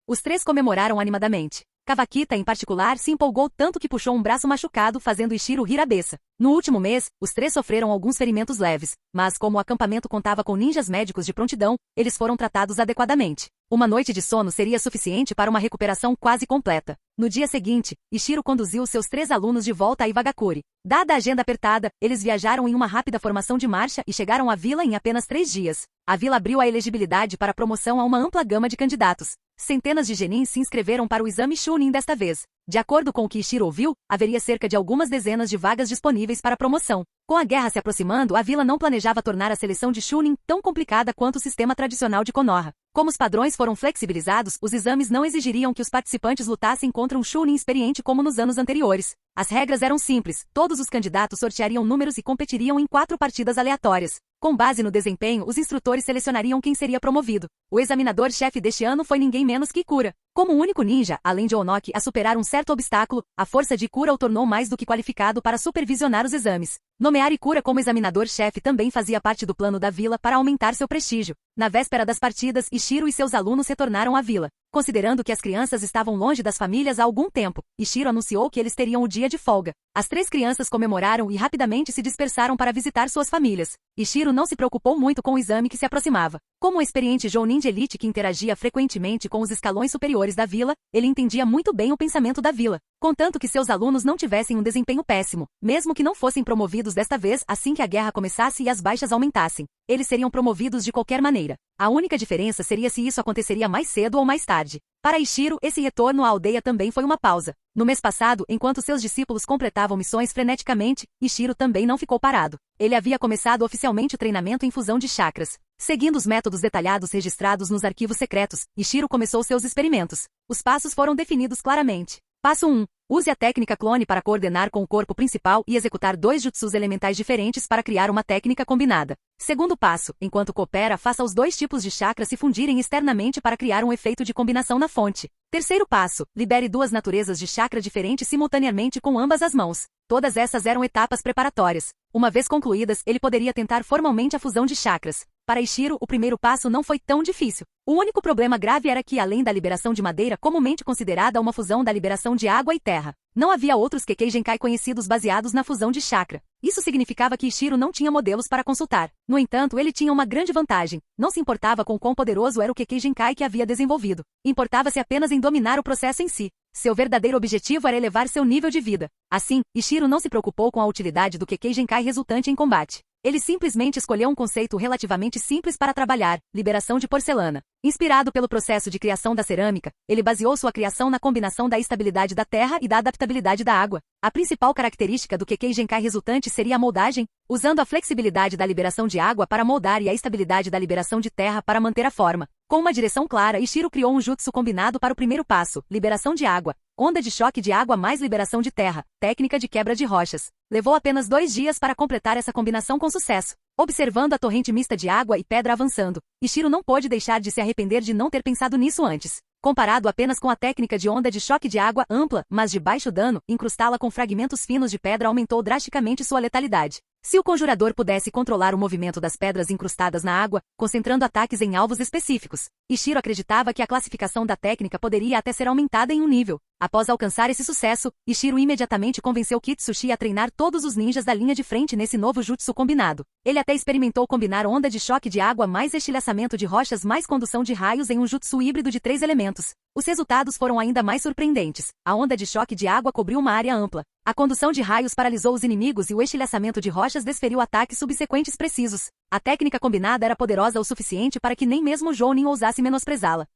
Speaker 2: Os 3 comemoraram animadamente. Kawakita, em particular, se empolgou tanto que puxou um braço machucado, fazendo Ichiro rir à beça. No último mês, os 3 sofreram alguns ferimentos leves, mas como o acampamento contava com ninjas médicos de prontidão, eles foram tratados adequadamente. Uma noite de sono seria suficiente para uma recuperação quase completa. No dia seguinte, Ichiro conduziu seus 3 alunos de volta a Iwagakure. Dada a agenda apertada, eles viajaram em uma rápida formação de marcha e chegaram à vila em apenas 3 dias. A vila abriu a elegibilidade para promoção a uma ampla gama de candidatos. Centenas de genins se inscreveram para o exame Chunin desta vez. De acordo com o que Ichiro ouviu, haveria cerca de algumas dezenas de vagas disponíveis para promoção. Com a guerra se aproximando, a vila não planejava tornar a seleção de Chunin tão complicada quanto o sistema tradicional de Konoha. Como os padrões foram flexibilizados, os exames não exigiriam que os participantes lutassem contra um Chunin experiente como nos anos anteriores. As regras eram simples, todos os candidatos sorteariam números e competiriam em 4 partidas aleatórias. Com base no desempenho, os instrutores selecionariam quem seria promovido. O examinador-chefe deste ano foi ninguém menos que Ikura. Como o único ninja, além de Onoki, a superar um certo obstáculo, a força de Ikura o tornou mais do que qualificado para supervisionar os exames. Nomear Ikura como examinador-chefe também fazia parte do plano da vila para aumentar seu prestígio. Na véspera das partidas, Ichiro e seus alunos retornaram à vila. Considerando que as crianças estavam longe das famílias há algum tempo, Ichiro anunciou que eles teriam o dia de folga. As 3 crianças comemoraram e rapidamente se dispersaram para visitar suas famílias. Ichiro não se preocupou muito com o exame que se aproximava. Como um experiente jounin de elite que interagia frequentemente com os escalões superiores da vila, ele entendia muito bem o pensamento da vila. Contanto que seus alunos não tivessem um desempenho péssimo, mesmo que não fossem promovidos desta vez assim que a guerra começasse e as baixas aumentassem, eles seriam promovidos de qualquer maneira. A única diferença seria se isso aconteceria mais cedo ou mais tarde. Para Ichiro, esse retorno à aldeia também foi uma pausa. No mês passado, enquanto seus discípulos completavam missões freneticamente, Ichiro também não ficou parado. Ele havia começado oficialmente o treinamento em fusão de chakras. Seguindo os métodos detalhados registrados nos arquivos secretos, Ichiro começou seus experimentos. Os passos foram definidos claramente. Passo 1. Use a técnica clone para coordenar com o corpo principal e executar 2 jutsus elementais diferentes para criar uma técnica combinada. Segundo passo, enquanto coopera, faça os 2 tipos de chakras se fundirem externamente para criar um efeito de combinação na fonte. Terceiro passo, libere 2 naturezas de chakra diferentes simultaneamente com ambas as mãos. Todas essas eram etapas preparatórias. Uma vez concluídas, ele poderia tentar formalmente a fusão de chakras. Para Ichiro, o primeiro passo não foi tão difícil. O único problema grave era que, além da liberação de madeira comumente considerada uma fusão da liberação de água e terra, não havia outros Kekkei Genkai conhecidos baseados na fusão de chakra. Isso significava que Ichiro não tinha modelos para consultar. No entanto, ele tinha uma grande vantagem. Não se importava com quão poderoso era o Kekkei Genkai que havia desenvolvido. Importava-se apenas em dominar o processo em si. Seu verdadeiro objetivo era elevar seu nível de vida. Assim, Ichiro não se preocupou com a utilidade do Kekkei Genkai resultante em combate. Ele simplesmente escolheu um conceito relativamente simples para trabalhar: liberação de porcelana. Inspirado pelo processo de criação da cerâmica, ele baseou sua criação na combinação da estabilidade da terra e da adaptabilidade da água. A principal característica do Kekkei Genkai resultante seria a moldagem, usando a flexibilidade da liberação de água para moldar e a estabilidade da liberação de terra para manter a forma. Com uma direção clara, Ichiro criou um jutsu combinado para o primeiro passo: liberação de água, onda de choque de água mais liberação de terra, técnica de quebra de rochas. Levou apenas 2 dias para completar essa combinação com sucesso. Observando a torrente mista de água e pedra avançando, Ichiro não pôde deixar de se arrepender de não ter pensado nisso antes. Comparado apenas com a técnica de onda de choque de água ampla, mas de baixo dano, incrustá-la com fragmentos finos de pedra aumentou drasticamente sua letalidade. Se o conjurador pudesse controlar o movimento das pedras incrustadas na água, concentrando ataques em alvos específicos, Ichiro acreditava que a classificação da técnica poderia até ser aumentada em um nível. Após alcançar esse sucesso, Ichiro imediatamente convenceu Kitsushi a treinar todos os ninjas da linha de frente nesse novo jutsu combinado. Ele até experimentou combinar onda de choque de água mais estilhaçamento de rochas mais condução de raios em um jutsu híbrido de 3 elementos. Os resultados foram ainda mais surpreendentes. A onda de choque de água cobriu uma área ampla. A condução de raios paralisou os inimigos e o estilhaçamento de rochas desferiu ataques subsequentes precisos. A técnica combinada era poderosa o suficiente para que nem mesmo Jounin ousasse menosprezá-la.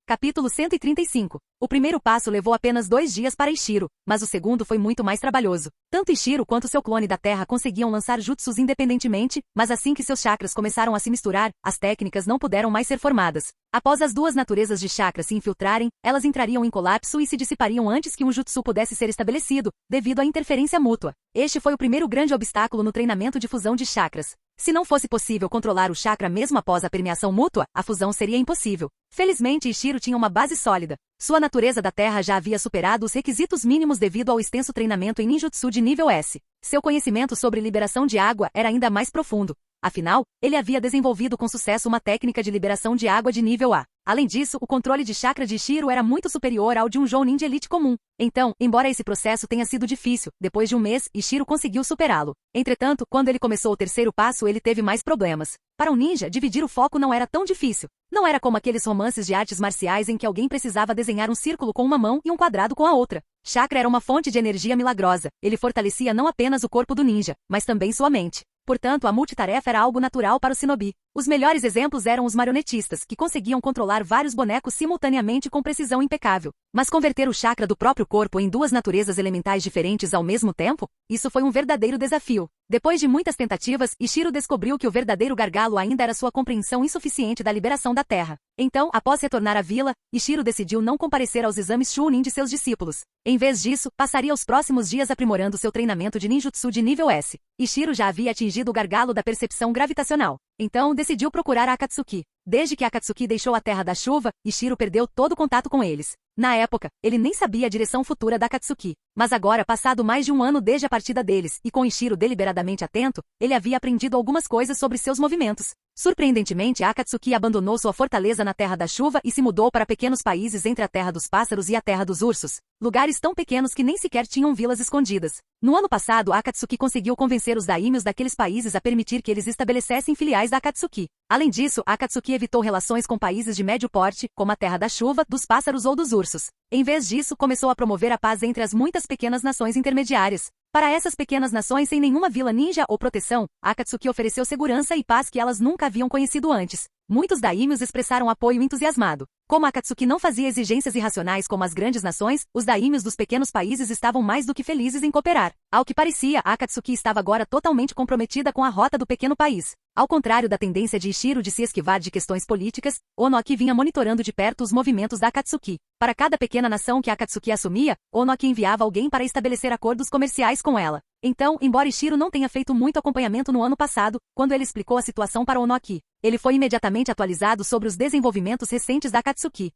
Speaker 2: Capítulo 135. O primeiro passo levou apenas 2 dias para Ishiro, mas o segundo foi muito mais trabalhoso. Tanto Ishiro quanto seu clone da Terra conseguiam lançar jutsus independentemente, mas assim que seus chakras começaram a se misturar, as técnicas não puderam mais ser formadas. Após as duas naturezas de chakras se infiltrarem, elas entrariam em colapso e se dissipariam antes que um jutsu pudesse ser estabelecido, devido à interferência mútua. Este foi o primeiro grande obstáculo no treinamento de fusão de chakras. Se não fosse possível controlar o chakra mesmo após a permeação mútua, a fusão seria impossível. Felizmente, Ishiro tinha uma base sólida. Sua natureza da Terra já havia superado os requisitos mínimos devido ao extenso treinamento em ninjutsu de nível S. Seu conhecimento sobre liberação de água era ainda mais profundo. Afinal, ele havia desenvolvido com sucesso uma técnica de liberação de água de nível A. Além disso, o controle de chakra de Ishiro era muito superior ao de um Jounin de elite comum. Então, embora esse processo tenha sido difícil, depois de um mês, Ishiro conseguiu superá-lo. Entretanto, quando ele começou o terceiro passo, ele teve mais problemas. Para um ninja, dividir o foco não era tão difícil. Não era como aqueles romances de artes marciais em que alguém precisava desenhar um círculo com uma mão e um quadrado com a outra. Chakra era uma fonte de energia milagrosa. Ele fortalecia não apenas o corpo do ninja, mas também sua mente. Portanto, a multitarefa era algo natural para o shinobi. Os melhores exemplos eram os marionetistas, que conseguiam controlar vários bonecos simultaneamente com precisão impecável. Mas converter o chakra do próprio corpo em duas naturezas elementais diferentes ao mesmo tempo? Isso foi um verdadeiro desafio. Depois de muitas tentativas, Ishiro descobriu que o verdadeiro gargalo ainda era sua compreensão insuficiente da liberação da Terra. Então, após retornar à vila, Ishiro decidiu não comparecer aos exames Chunin de seus discípulos. Em vez disso, passaria os próximos dias aprimorando seu treinamento de ninjutsu de nível S. Ishiro já havia atingido o gargalo da percepção gravitacional. Então, decidiu procurar a Akatsuki. Desde que Akatsuki deixou a Terra da Chuva, Ishiro perdeu todo o contato com eles. Na época, ele nem sabia a direção futura da Akatsuki. Mas agora, passado mais de um ano desde a partida deles, e com Ishiro deliberadamente atento, ele havia aprendido algumas coisas sobre seus movimentos. Surpreendentemente, Akatsuki abandonou sua fortaleza na Terra da Chuva e se mudou para pequenos países entre a Terra dos Pássaros e a Terra dos Ursos. Lugares tão pequenos que nem sequer tinham vilas escondidas. No ano passado, Akatsuki conseguiu convencer os daimyos daqueles países a permitir que eles estabelecessem filiais da Akatsuki. Além disso, Akatsuki evitou relações com países de médio porte, como a Terra da Chuva, dos Pássaros ou dos Ursos. Em vez disso, começou a promover a paz entre as muitas pequenas nações intermediárias. Para essas pequenas nações sem nenhuma vila ninja ou proteção, Akatsuki ofereceu segurança e paz que elas nunca haviam conhecido antes. Muitos daimyos expressaram apoio entusiasmado. Como Akatsuki não fazia exigências irracionais como as grandes nações, os daimyos dos pequenos países estavam mais do que felizes em cooperar. Ao que parecia, Akatsuki estava agora totalmente comprometida com a rota do pequeno país. Ao contrário da tendência de Ishiro de se esquivar de questões políticas, Onoki vinha monitorando de perto os movimentos da Akatsuki. Para cada pequena nação que a Akatsuki assumia, Onoki enviava alguém para estabelecer acordos comerciais com ela. Então, embora Ishiro não tenha feito muito acompanhamento no ano passado, quando ele explicou a situação para Onoki, ele foi imediatamente atualizado sobre os desenvolvimentos recentes da Akatsuki.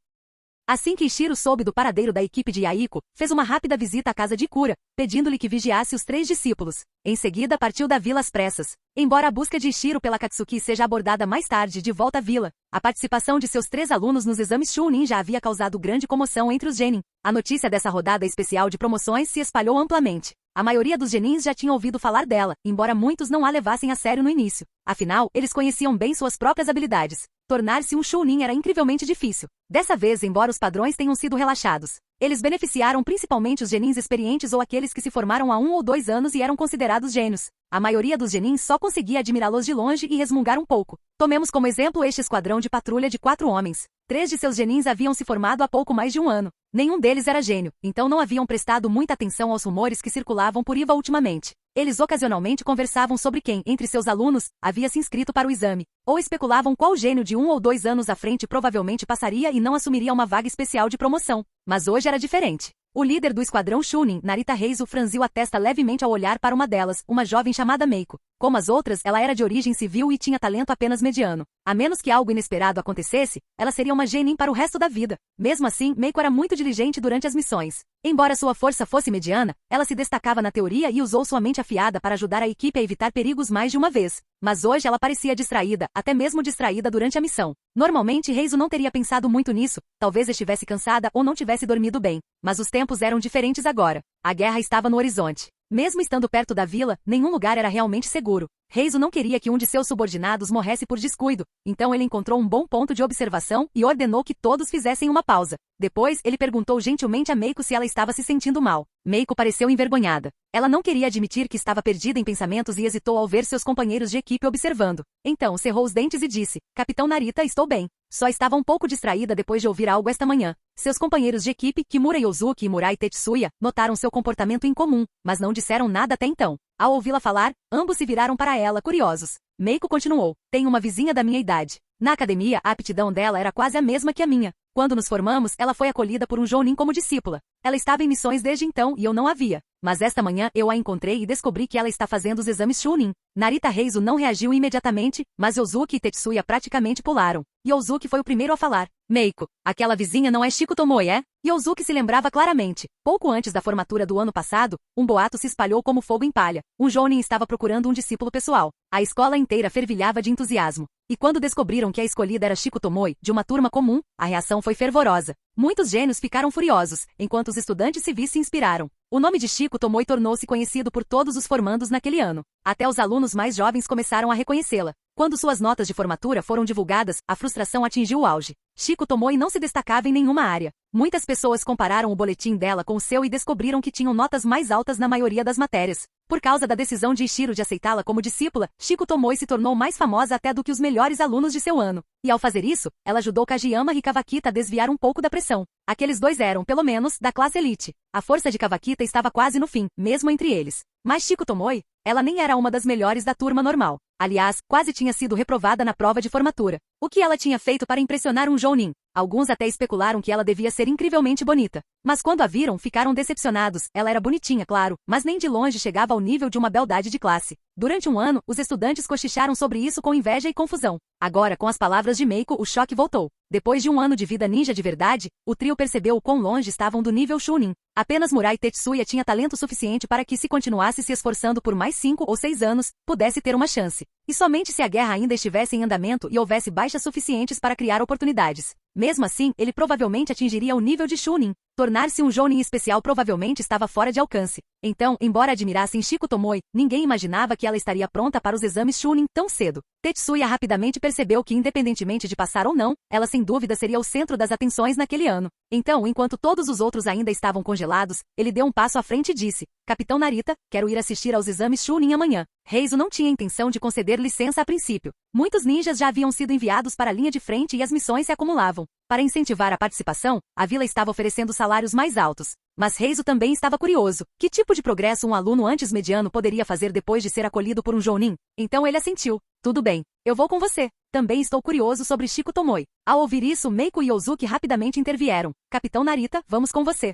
Speaker 2: Assim que Ishiro soube do paradeiro da equipe de Yaiko, fez uma rápida visita à casa de Ikura, pedindo-lhe que vigiasse os 3 discípulos. Em seguida, partiu da vila às pressas. Embora a busca de Ishiro pela Akatsuki seja abordada mais tarde de volta à vila, a participação de seus 3 alunos nos exames Chunin já havia causado grande comoção entre os genin. A notícia dessa rodada especial de promoções se espalhou amplamente. A maioria dos genins já tinha ouvido falar dela, embora muitos não a levassem a sério no início. Afinal, eles conheciam bem suas próprias habilidades. Tornar-se um Chunin era incrivelmente difícil. Dessa vez, embora os padrões tenham sido relaxados, eles beneficiaram principalmente os genins experientes ou aqueles que se formaram há 1 ou 2 anos e eram considerados gênios. A maioria dos genins só conseguia admirá-los de longe e resmungar um pouco. Tomemos como exemplo este esquadrão de patrulha de 4 homens. 3 de seus genins haviam se formado há pouco mais de 1 ano. Nenhum deles era gênio, então não haviam prestado muita atenção aos rumores que circulavam por Iva ultimamente. Eles ocasionalmente conversavam sobre quem, entre seus alunos, havia se inscrito para o exame, ou especulavam qual gênio de 1 ou 2 anos à frente provavelmente passaria e não assumiria uma vaga especial de promoção. Mas hoje era diferente. O líder do esquadrão Chunin, Narita Heizo, franziu a testa levemente ao olhar para uma delas, uma jovem chamada Meiko. Como as outras, ela era de origem civil e tinha talento apenas mediano. A menos que algo inesperado acontecesse, ela seria uma genin para o resto da vida. Mesmo assim, Meiko era muito diligente durante as missões. Embora sua força fosse mediana, ela se destacava na teoria e usou sua mente afiada para ajudar a equipe a evitar perigos mais de uma vez. Mas hoje ela parecia distraída, até mesmo distraída durante a missão. Normalmente, Heizo não teria pensado muito nisso, talvez estivesse cansada ou não tivesse dormido bem. Mas os tempos eram diferentes agora. A guerra estava no horizonte. Mesmo estando perto da vila, nenhum lugar era realmente seguro. Reizo não queria que um de seus subordinados morresse por descuido, então ele encontrou um bom ponto de observação e ordenou que todos fizessem uma pausa. Depois, ele perguntou gentilmente a Meiko se ela estava se sentindo mal. Meiko pareceu envergonhada. Ela não queria admitir que estava perdida em pensamentos e hesitou ao ver seus companheiros de equipe observando. Então, cerrou os dentes e disse: Capitão Narita, estou bem. Só estava um pouco distraída depois de ouvir algo esta manhã. Seus companheiros de equipe, Kimura Yosuke e Murai Tetsuya, notaram seu comportamento incomum, mas não disseram nada até então. Ao ouvi-la falar, ambos se viraram para ela, curiosos. Meiko continuou: tenho uma vizinha da minha idade. Na academia, a aptidão dela era quase a mesma que a minha. Quando nos formamos, ela foi acolhida por um jounin como discípula. Ela estava em missões desde então e eu não a via. Mas esta manhã eu a encontrei e descobri que ela está fazendo os exames Chunin. Narita Reizo não reagiu imediatamente, mas Yosuke e Tetsuya praticamente pularam. Yosuke foi o primeiro a falar. Meiko, aquela vizinha não é Shiko Tomoe, é? Yosuke se lembrava claramente. Pouco antes da formatura do ano passado, um boato se espalhou como fogo em palha. Um jounin estava procurando um discípulo pessoal. A escola inteira fervilhava de entusiasmo. E quando descobriram que a escolhida era Shiko Tomoe, de uma turma comum, a reação foi fervorosa. Muitos gênios ficaram furiosos, enquanto os estudantes civis se inspiraram. O nome de Shiko Tomoe tornou-se conhecido por todos os formandos naquele ano. Até os alunos mais jovens começaram a reconhecê-la. Quando suas notas de formatura foram divulgadas, a frustração atingiu o auge. Shiko Tomoe não se destacava em nenhuma área. Muitas pessoas compararam o boletim dela com o seu e descobriram que tinham notas mais altas na maioria das matérias. Por causa da decisão de Ishiro de aceitá-la como discípula, Shiko Tomoe se tornou mais famosa até do que os melhores alunos de seu ano. E ao fazer isso, ela ajudou Kageyama e Kawakita a desviar um pouco da pressão. Aqueles dois eram, pelo menos, da classe elite. A força de Kawakita estava quase no fim, mesmo entre eles. Mas Shiko Tomoe, ela nem era uma das melhores da turma normal. Aliás, quase tinha sido reprovada na prova de formatura. O que ela tinha feito para impressionar um jounin? Alguns até especularam que ela devia ser incrivelmente bonita. Mas quando a viram, ficaram decepcionados. Ela era bonitinha, claro, mas nem de longe chegava ao nível de uma beldade de classe. Durante um ano, os estudantes cochicharam sobre isso com inveja e confusão. Agora, com as palavras de Meiko, o choque voltou. Depois de um ano de vida ninja de verdade, o trio percebeu o quão longe estavam do nível Chunin. Apenas Murai Tetsuya tinha talento suficiente para que, se continuasse se esforçando por mais 5 ou 6 anos, pudesse ter uma chance. E somente se a guerra ainda estivesse em andamento e houvesse baixas suficientes para criar oportunidades. Mesmo assim, ele provavelmente atingiria o nível de Chunin. Tornar-se um jounin especial provavelmente estava fora de alcance. Então, embora admirassem Shiko Tomoe, ninguém imaginava que ela estaria pronta para os exames Chunin tão cedo. Tetsuya rapidamente percebeu que, independentemente de passar ou não, ela sem dúvida seria o centro das atenções naquele ano. Então, enquanto todos os outros ainda estavam congelados, ele deu um passo à frente e disse: Capitão Narita, quero ir assistir aos exames Chunin amanhã. Reizo não tinha intenção de conceder licença a princípio. Muitos ninjas já haviam sido enviados para a linha de frente e as missões se acumulavam. Para incentivar a participação, a vila estava oferecendo salários mais altos. Mas Reizo também estava curioso. Que tipo de progresso um aluno antes mediano poderia fazer depois de ser acolhido por um jounin? Então ele assentiu. Tudo bem, eu vou com você. Também estou curioso sobre Shiko Tomoe. Ao ouvir isso, Meiko e Yosuke rapidamente intervieram. Capitão Narita, vamos com você.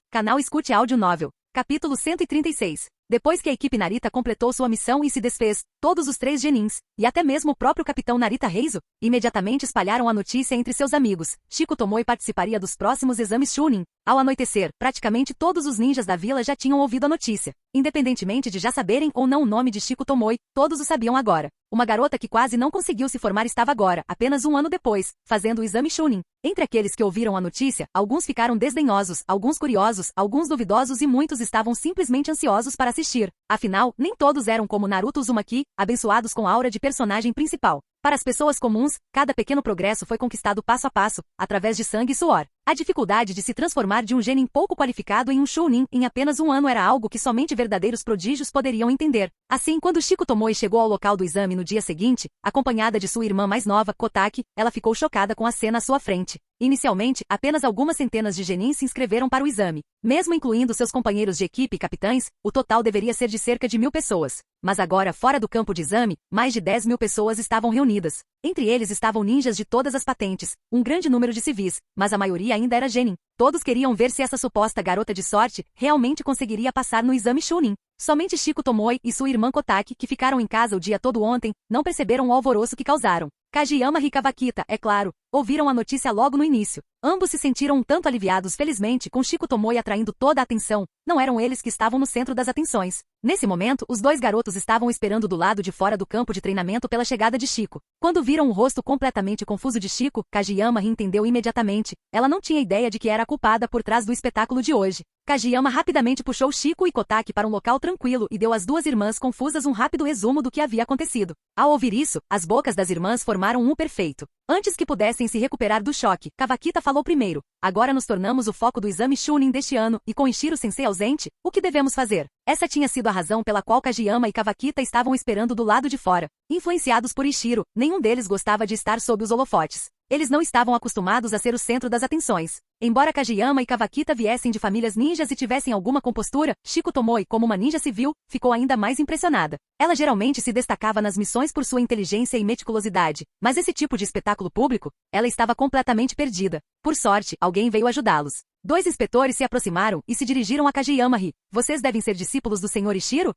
Speaker 2: Canal Escute Áudio Novel. Capítulo 136. Depois que a equipe Narita completou sua missão e se desfez, todos os 3 genins, e até mesmo o próprio capitão Narita Reizo, imediatamente espalharam a notícia entre seus amigos. Shiko Tomoe participaria dos próximos exames Chunin. Ao anoitecer, praticamente todos os ninjas da vila já tinham ouvido a notícia. Independentemente de já saberem ou não o nome de Shiko Tomoe, todos o sabiam agora. Uma garota que quase não conseguiu se formar estava agora, apenas um ano depois, fazendo o exame Chunin. Entre aqueles que ouviram a notícia, alguns ficaram desdenhosos, alguns curiosos, alguns duvidosos e muitos estavam simplesmente ansiosos para assistir. Afinal, nem todos eram como Naruto Uzumaki, abençoados com a aura de personagem principal. Para as pessoas comuns, cada pequeno progresso foi conquistado passo a passo, através de sangue e suor. A dificuldade de se transformar de um genin pouco qualificado em um Chunin em apenas um ano era algo que somente verdadeiros prodígios poderiam entender. Assim, quando Shiko Tomoe chegou ao local do exame no dia seguinte, acompanhada de sua irmã mais nova, Kotaki, ela ficou chocada com a cena à sua frente. Inicialmente, apenas algumas centenas de genins se inscreveram para o exame. Mesmo incluindo seus companheiros de equipe e capitães, o total deveria ser de cerca de 1000 pessoas. Mas agora, fora do campo de exame, mais de 10.000 pessoas estavam reunidas. Entre eles estavam ninjas de todas as patentes, um grande número de civis, mas a maioria ainda era genin. Todos queriam ver se essa suposta garota de sorte realmente conseguiria passar no exame Chunin. Somente Shiko Tomoe e sua irmã Kotaki, que ficaram em casa o dia todo ontem, não perceberam o alvoroço que causaram. Kageyama e Kawakita, é claro, ouviram a notícia logo no início. Ambos se sentiram um tanto aliviados felizmente com Shiko Tomoe atraindo toda a atenção. Não eram eles que estavam no centro das atenções. Nesse momento, os 2 garotos estavam esperando do lado de fora do campo de treinamento pela chegada de Shiko. Quando viram o rosto completamente confuso de Shiko, Kageyama entendeu imediatamente. Ela não tinha ideia de que era a culpada por trás do espetáculo de hoje. Kageyama rapidamente puxou Shiko e Kotaki para um local tranquilo e deu às duas irmãs confusas um rápido resumo do que havia acontecido. Ao ouvir isso, as bocas das irmãs formaram um perfeito. Antes que pudessem se recuperar do choque, Kawakita falou primeiro. Agora nos tornamos o foco do exame Chunin deste ano, e com Ishiro-sensei ausente, o que devemos fazer? Essa tinha sido a razão pela qual Kageyama e Kawakita estavam esperando do lado de fora. Influenciados por Ishiro, nenhum deles gostava de estar sob os holofotes. Eles não estavam acostumados a ser o centro das atenções. Embora Kageyama e Kawakita viessem de famílias ninjas e tivessem alguma compostura, Shiko Tomoe, como uma ninja civil, ficou ainda mais impressionada. Ela geralmente se destacava nas missões por sua inteligência e meticulosidade, mas esse tipo de espetáculo público, ela estava completamente perdida. Por sorte, alguém veio ajudá-los. Dois inspetores se aproximaram e se dirigiram a Kageyama-ri. Vocês devem ser discípulos do Sr. Ishiro?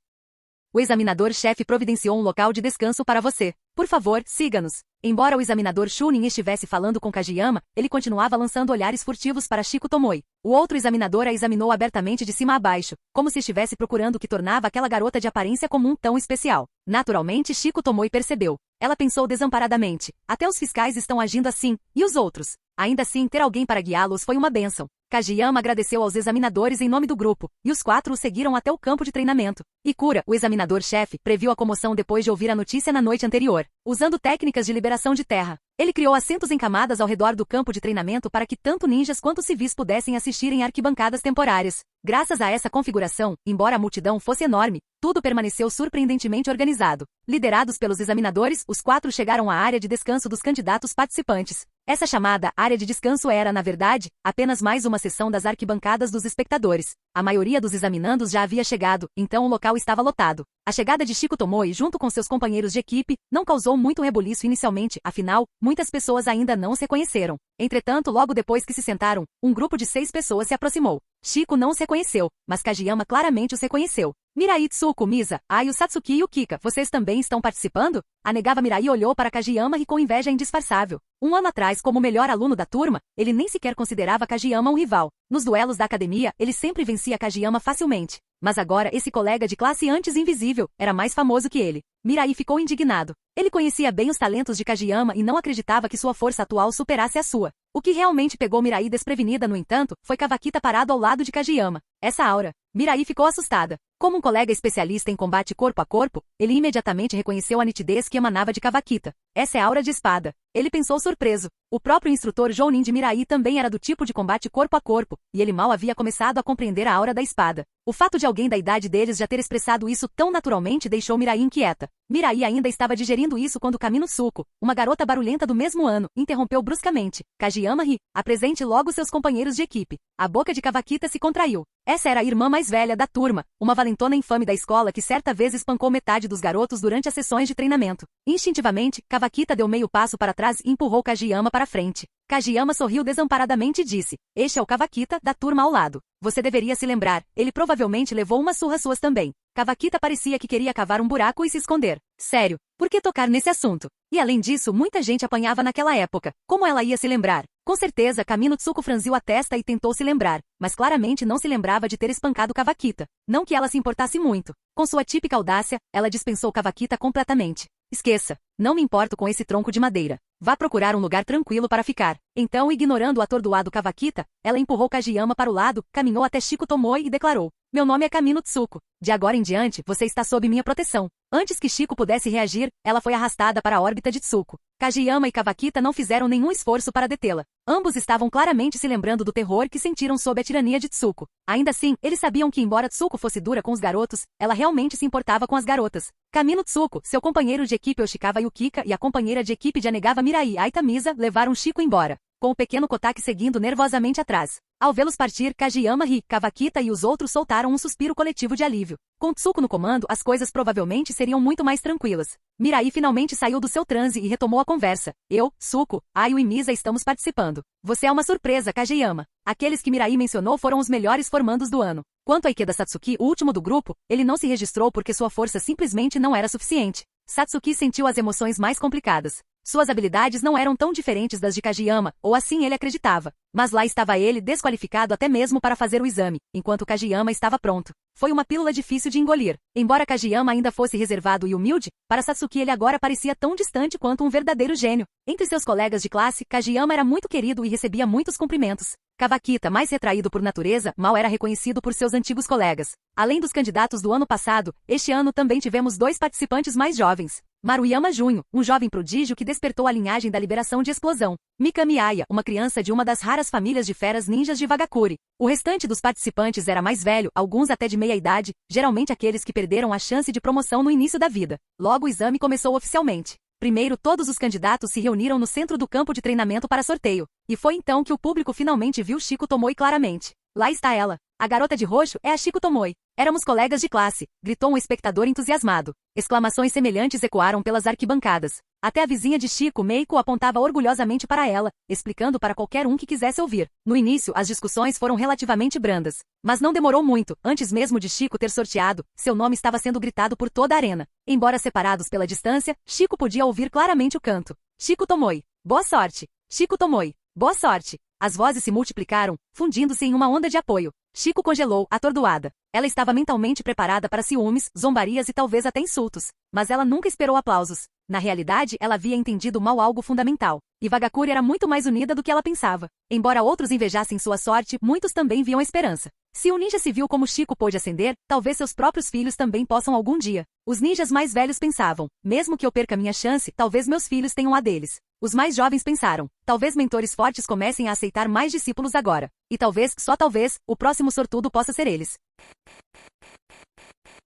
Speaker 2: O examinador-chefe providenciou um local de descanso para você. Por favor, siga-nos. Embora o examinador Chunin estivesse falando com Kageyama, ele continuava lançando olhares furtivos para Shiko Tomoe. O outro examinador a examinou abertamente de cima a baixo, como se estivesse procurando o que tornava aquela garota de aparência comum tão especial. Naturalmente, Shiko Tomoe percebeu. Ela pensou desamparadamente. Até os fiscais estão agindo assim. E os outros? Ainda assim, ter alguém para guiá-los foi uma bênção. Kageyama agradeceu aos examinadores em nome do grupo, e os quatro o seguiram até o campo de treinamento. Ikura, o examinador-chefe, previu a comoção depois de ouvir a notícia na noite anterior. Usando técnicas de liberação de terra, ele criou assentos em camadas ao redor do campo de treinamento para que tanto ninjas quanto civis pudessem assistir em arquibancadas temporárias. Graças a essa configuração, embora a multidão fosse enorme, tudo permaneceu surpreendentemente organizado. Liderados pelos examinadores, os quatro chegaram à área de descanso dos candidatos participantes. Essa chamada área de descanso era, na verdade, apenas mais uma seção das arquibancadas dos espectadores. A maioria dos examinandos já havia chegado, então o local estava lotado. A chegada de Shiko Tomoe junto com seus companheiros de equipe não causou muito rebuliço inicialmente, afinal, muitas pessoas ainda não os reconheceram. Entretanto, logo depois que se sentaram, um grupo de 6 pessoas se aproximou. Shiko não os reconheceu, mas Kageyama claramente os reconheceu. Mirai, Tsuko, Misa, Ayu, Satsuki e Ukika, vocês também estão participando? A negava Mirai olhou para Kageyama e com inveja indisfarçável. Um ano atrás, como o melhor aluno da turma, ele nem sequer considerava Kageyama um rival. Nos duelos da academia, ele sempre vencia Kageyama facilmente. Mas agora esse colega de classe antes invisível era mais famoso que ele. Mirai ficou indignado. Ele conhecia bem os talentos de Kageyama e não acreditava que sua força atual superasse a sua. O que realmente pegou Mirai desprevenida, no entanto, foi Kawakita parado ao lado de Kageyama. Essa aura. Mirai ficou assustada. Como um colega especialista em combate corpo a corpo, ele imediatamente reconheceu a nitidez que emanava de Kawakita. Essa é a aura de espada. Ele pensou surpreso. O próprio instrutor Jounin de Mirai também era do tipo de combate corpo a corpo, e ele mal havia começado a compreender a aura da espada. O fato de alguém da idade deles já ter expressado isso tão naturalmente deixou Mirai inquieta. Mirai ainda estava digerindo isso quando Kamino Tsuko, uma garota barulhenta do mesmo ano, interrompeu bruscamente. Kageyama-ri, apresente logo seus companheiros de equipe. A boca de Kawakita se contraiu. Essa era a irmã mais velha da turma, uma valentona infame da escola que certa vez espancou metade dos garotos durante as sessões de treinamento. Instintivamente, Kawakita deu meio passo para trás e empurrou Kageyama para frente. Kageyama sorriu desamparadamente e disse, este é o Kawakita, da turma ao lado. Você deveria se lembrar, ele provavelmente levou umas surras suas também. Kawakita parecia que queria cavar um buraco e se esconder. Sério, por que tocar nesse assunto? E além disso, muita gente apanhava naquela época. Como ela ia se lembrar? Com certeza, Kamino Tsuko franziu a testa e tentou se lembrar, mas claramente não se lembrava de ter espancado Kawakita. Não que ela se importasse muito. Com sua típica audácia, ela dispensou Kawakita completamente. Esqueça, não me importo com esse tronco de madeira. Vá procurar um lugar tranquilo para ficar. Então, ignorando o atordoado Kawakita, ela empurrou Kageyama para o lado, caminhou até Shiko Tomoe e declarou, meu nome é Kamino Tsuko. De agora em diante, você está sob minha proteção. Antes que Shiko pudesse reagir, ela foi arrastada para a órbita de Tsuko. Kageyama e Kawakita não fizeram nenhum esforço para detê-la. Ambos estavam claramente se lembrando do terror que sentiram sob a tirania de Tsuko. Ainda assim, eles sabiam que embora Tsuko fosse dura com os garotos, ela realmente se importava com as garotas. Kamino Tsuko, seu companheiro de equipe Yoshikawa Yukika e a companheira de equipe de Anegawa Mirai Aita Misa levaram Shiko embora, com o pequeno Kotaki seguindo nervosamente atrás. Ao vê-los partir, Kageyama-ri, Kawakita e os outros soltaram um suspiro coletivo de alívio. Com Tsuko no comando, as coisas provavelmente seriam muito mais tranquilas. Mirai finalmente saiu do seu transe e retomou a conversa. Eu, Tsuko, Ayu e Misa estamos participando. Você é uma surpresa, Kageyama. Aqueles que Mirai mencionou foram os melhores formandos do ano. Quanto a Ikeda Satsuki, o último do grupo, ele não se registrou porque sua força simplesmente não era suficiente. Satsuki sentiu as emoções mais complicadas. Suas habilidades não eram tão diferentes das de Kageyama, ou assim ele acreditava. Mas lá estava ele desqualificado até mesmo para fazer o exame, enquanto Kageyama estava pronto. Foi uma pílula difícil de engolir. Embora Kageyama ainda fosse reservado e humilde, para Satsuki ele agora parecia tão distante quanto um verdadeiro gênio. Entre seus colegas de classe, Kageyama era muito querido e recebia muitos cumprimentos. Kawakita, mais retraído por natureza, mal era reconhecido por seus antigos colegas. Além dos candidatos do ano passado, este ano também tivemos 2 participantes mais jovens. Maruyama Junho, um jovem prodígio que despertou a linhagem da liberação de explosão. Mikami Aya, uma criança de uma das raras famílias de feras ninjas de Vagakuri. O restante dos participantes era mais velho, alguns até de meia idade, geralmente aqueles que perderam a chance de promoção no início da vida. Logo o exame começou oficialmente. Primeiro todos os candidatos se reuniram no centro do campo de treinamento para sorteio. E foi então que o público finalmente viu Shiko Tomoe claramente. Lá está ela. A garota de roxo é a Shiko Tomoe. Éramos colegas de classe, gritou um espectador entusiasmado. Exclamações semelhantes ecoaram pelas arquibancadas. Até a vizinha de Shiko, Meiko, apontava orgulhosamente para ela, explicando para qualquer um que quisesse ouvir. No início, as discussões foram relativamente brandas. Mas não demorou muito, antes mesmo de Shiko ter sorteado, seu nome estava sendo gritado por toda a arena. Embora separados pela distância, Shiko podia ouvir claramente o canto. Shiko Tomoe. Boa sorte. Shiko Tomoe. Boa sorte. As vozes se multiplicaram, fundindo-se em uma onda de apoio. Shiko congelou, atordoada. Ela estava mentalmente preparada para ciúmes, zombarias e talvez até insultos. Mas ela nunca esperou aplausos. Na realidade, ela havia entendido mal algo fundamental. E Vagakuri era muito mais unida do que ela pensava. Embora outros invejassem sua sorte, muitos também viam a esperança. Se um ninja civil como Shiko pôde ascender, talvez seus próprios filhos também possam algum dia. Os ninjas mais velhos pensavam, mesmo que eu perca minha chance, talvez meus filhos tenham a deles. Os mais jovens pensaram, talvez mentores fortes comecem a aceitar mais discípulos agora. E talvez, só talvez, o próximo sortudo possa ser eles.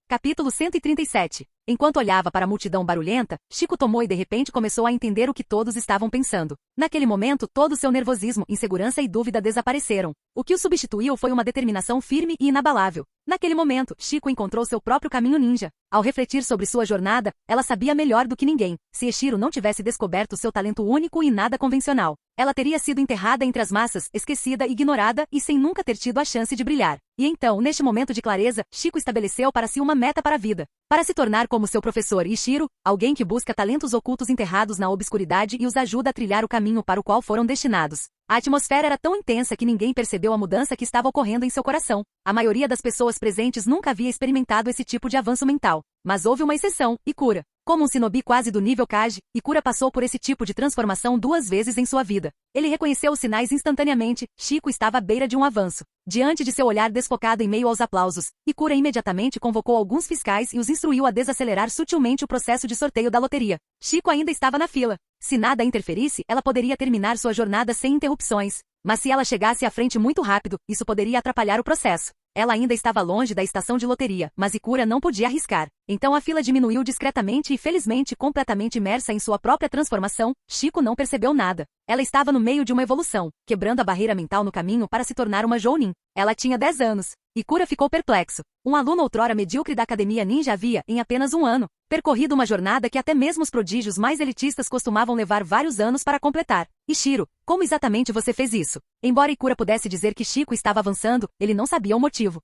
Speaker 2: Capítulo 137. Enquanto olhava para a multidão barulhenta, Shiko Tomoe de repente começou a entender o que todos estavam pensando. Naquele momento, todo seu nervosismo, insegurança e dúvida desapareceram. O que o substituiu foi uma determinação firme e inabalável. Naquele momento, Shiko encontrou seu próprio caminho ninja. Ao refletir sobre sua jornada, ela sabia melhor do que ninguém. Se Eshiro não tivesse descoberto seu talento único e nada convencional, ela teria sido enterrada entre as massas, esquecida, ignorada e sem nunca ter tido a chance de brilhar. E então, neste momento de clareza, Shiko estabeleceu para si uma meta para a vida. Para se tornar como seu professor Eshiro, alguém que busca talentos ocultos enterrados na obscuridade e os ajuda a trilhar o caminho para o qual foram destinados. A atmosfera era tão intensa que ninguém percebeu a mudança que estava ocorrendo em seu coração. A maioria das pessoas presentes nunca havia experimentado esse tipo de avanço mental. Mas houve uma exceção, Ikura. Como um shinobi quase do nível Kage, Ikura passou por esse tipo de transformação 2 vezes em sua vida. Ele reconheceu os sinais instantaneamente, Shiko estava à beira de um avanço. Diante de seu olhar desfocado em meio aos aplausos, Ikura imediatamente convocou alguns fiscais e os instruiu a desacelerar sutilmente o processo de sorteio da loteria. Shiko ainda estava na fila. Se nada interferisse, ela poderia terminar sua jornada sem interrupções. Mas se ela chegasse à frente muito rápido, isso poderia atrapalhar o processo. Ela ainda estava longe da estação de loteria, mas Ikura não podia arriscar. Então a fila diminuiu discretamente e felizmente completamente imersa em sua própria transformação, Shiko não percebeu nada. Ela estava no meio de uma evolução, quebrando a barreira mental no caminho para se tornar uma Jounin. Ela tinha 10 anos. Ikura ficou perplexo. Um aluno outrora medíocre da academia ninja havia, em apenas um ano, percorrido uma jornada que até mesmo os prodígios mais elitistas costumavam levar vários anos para completar. Ishiro, como exatamente você fez isso? Embora Ikura pudesse dizer que Shiko estava avançando, ele não sabia o motivo.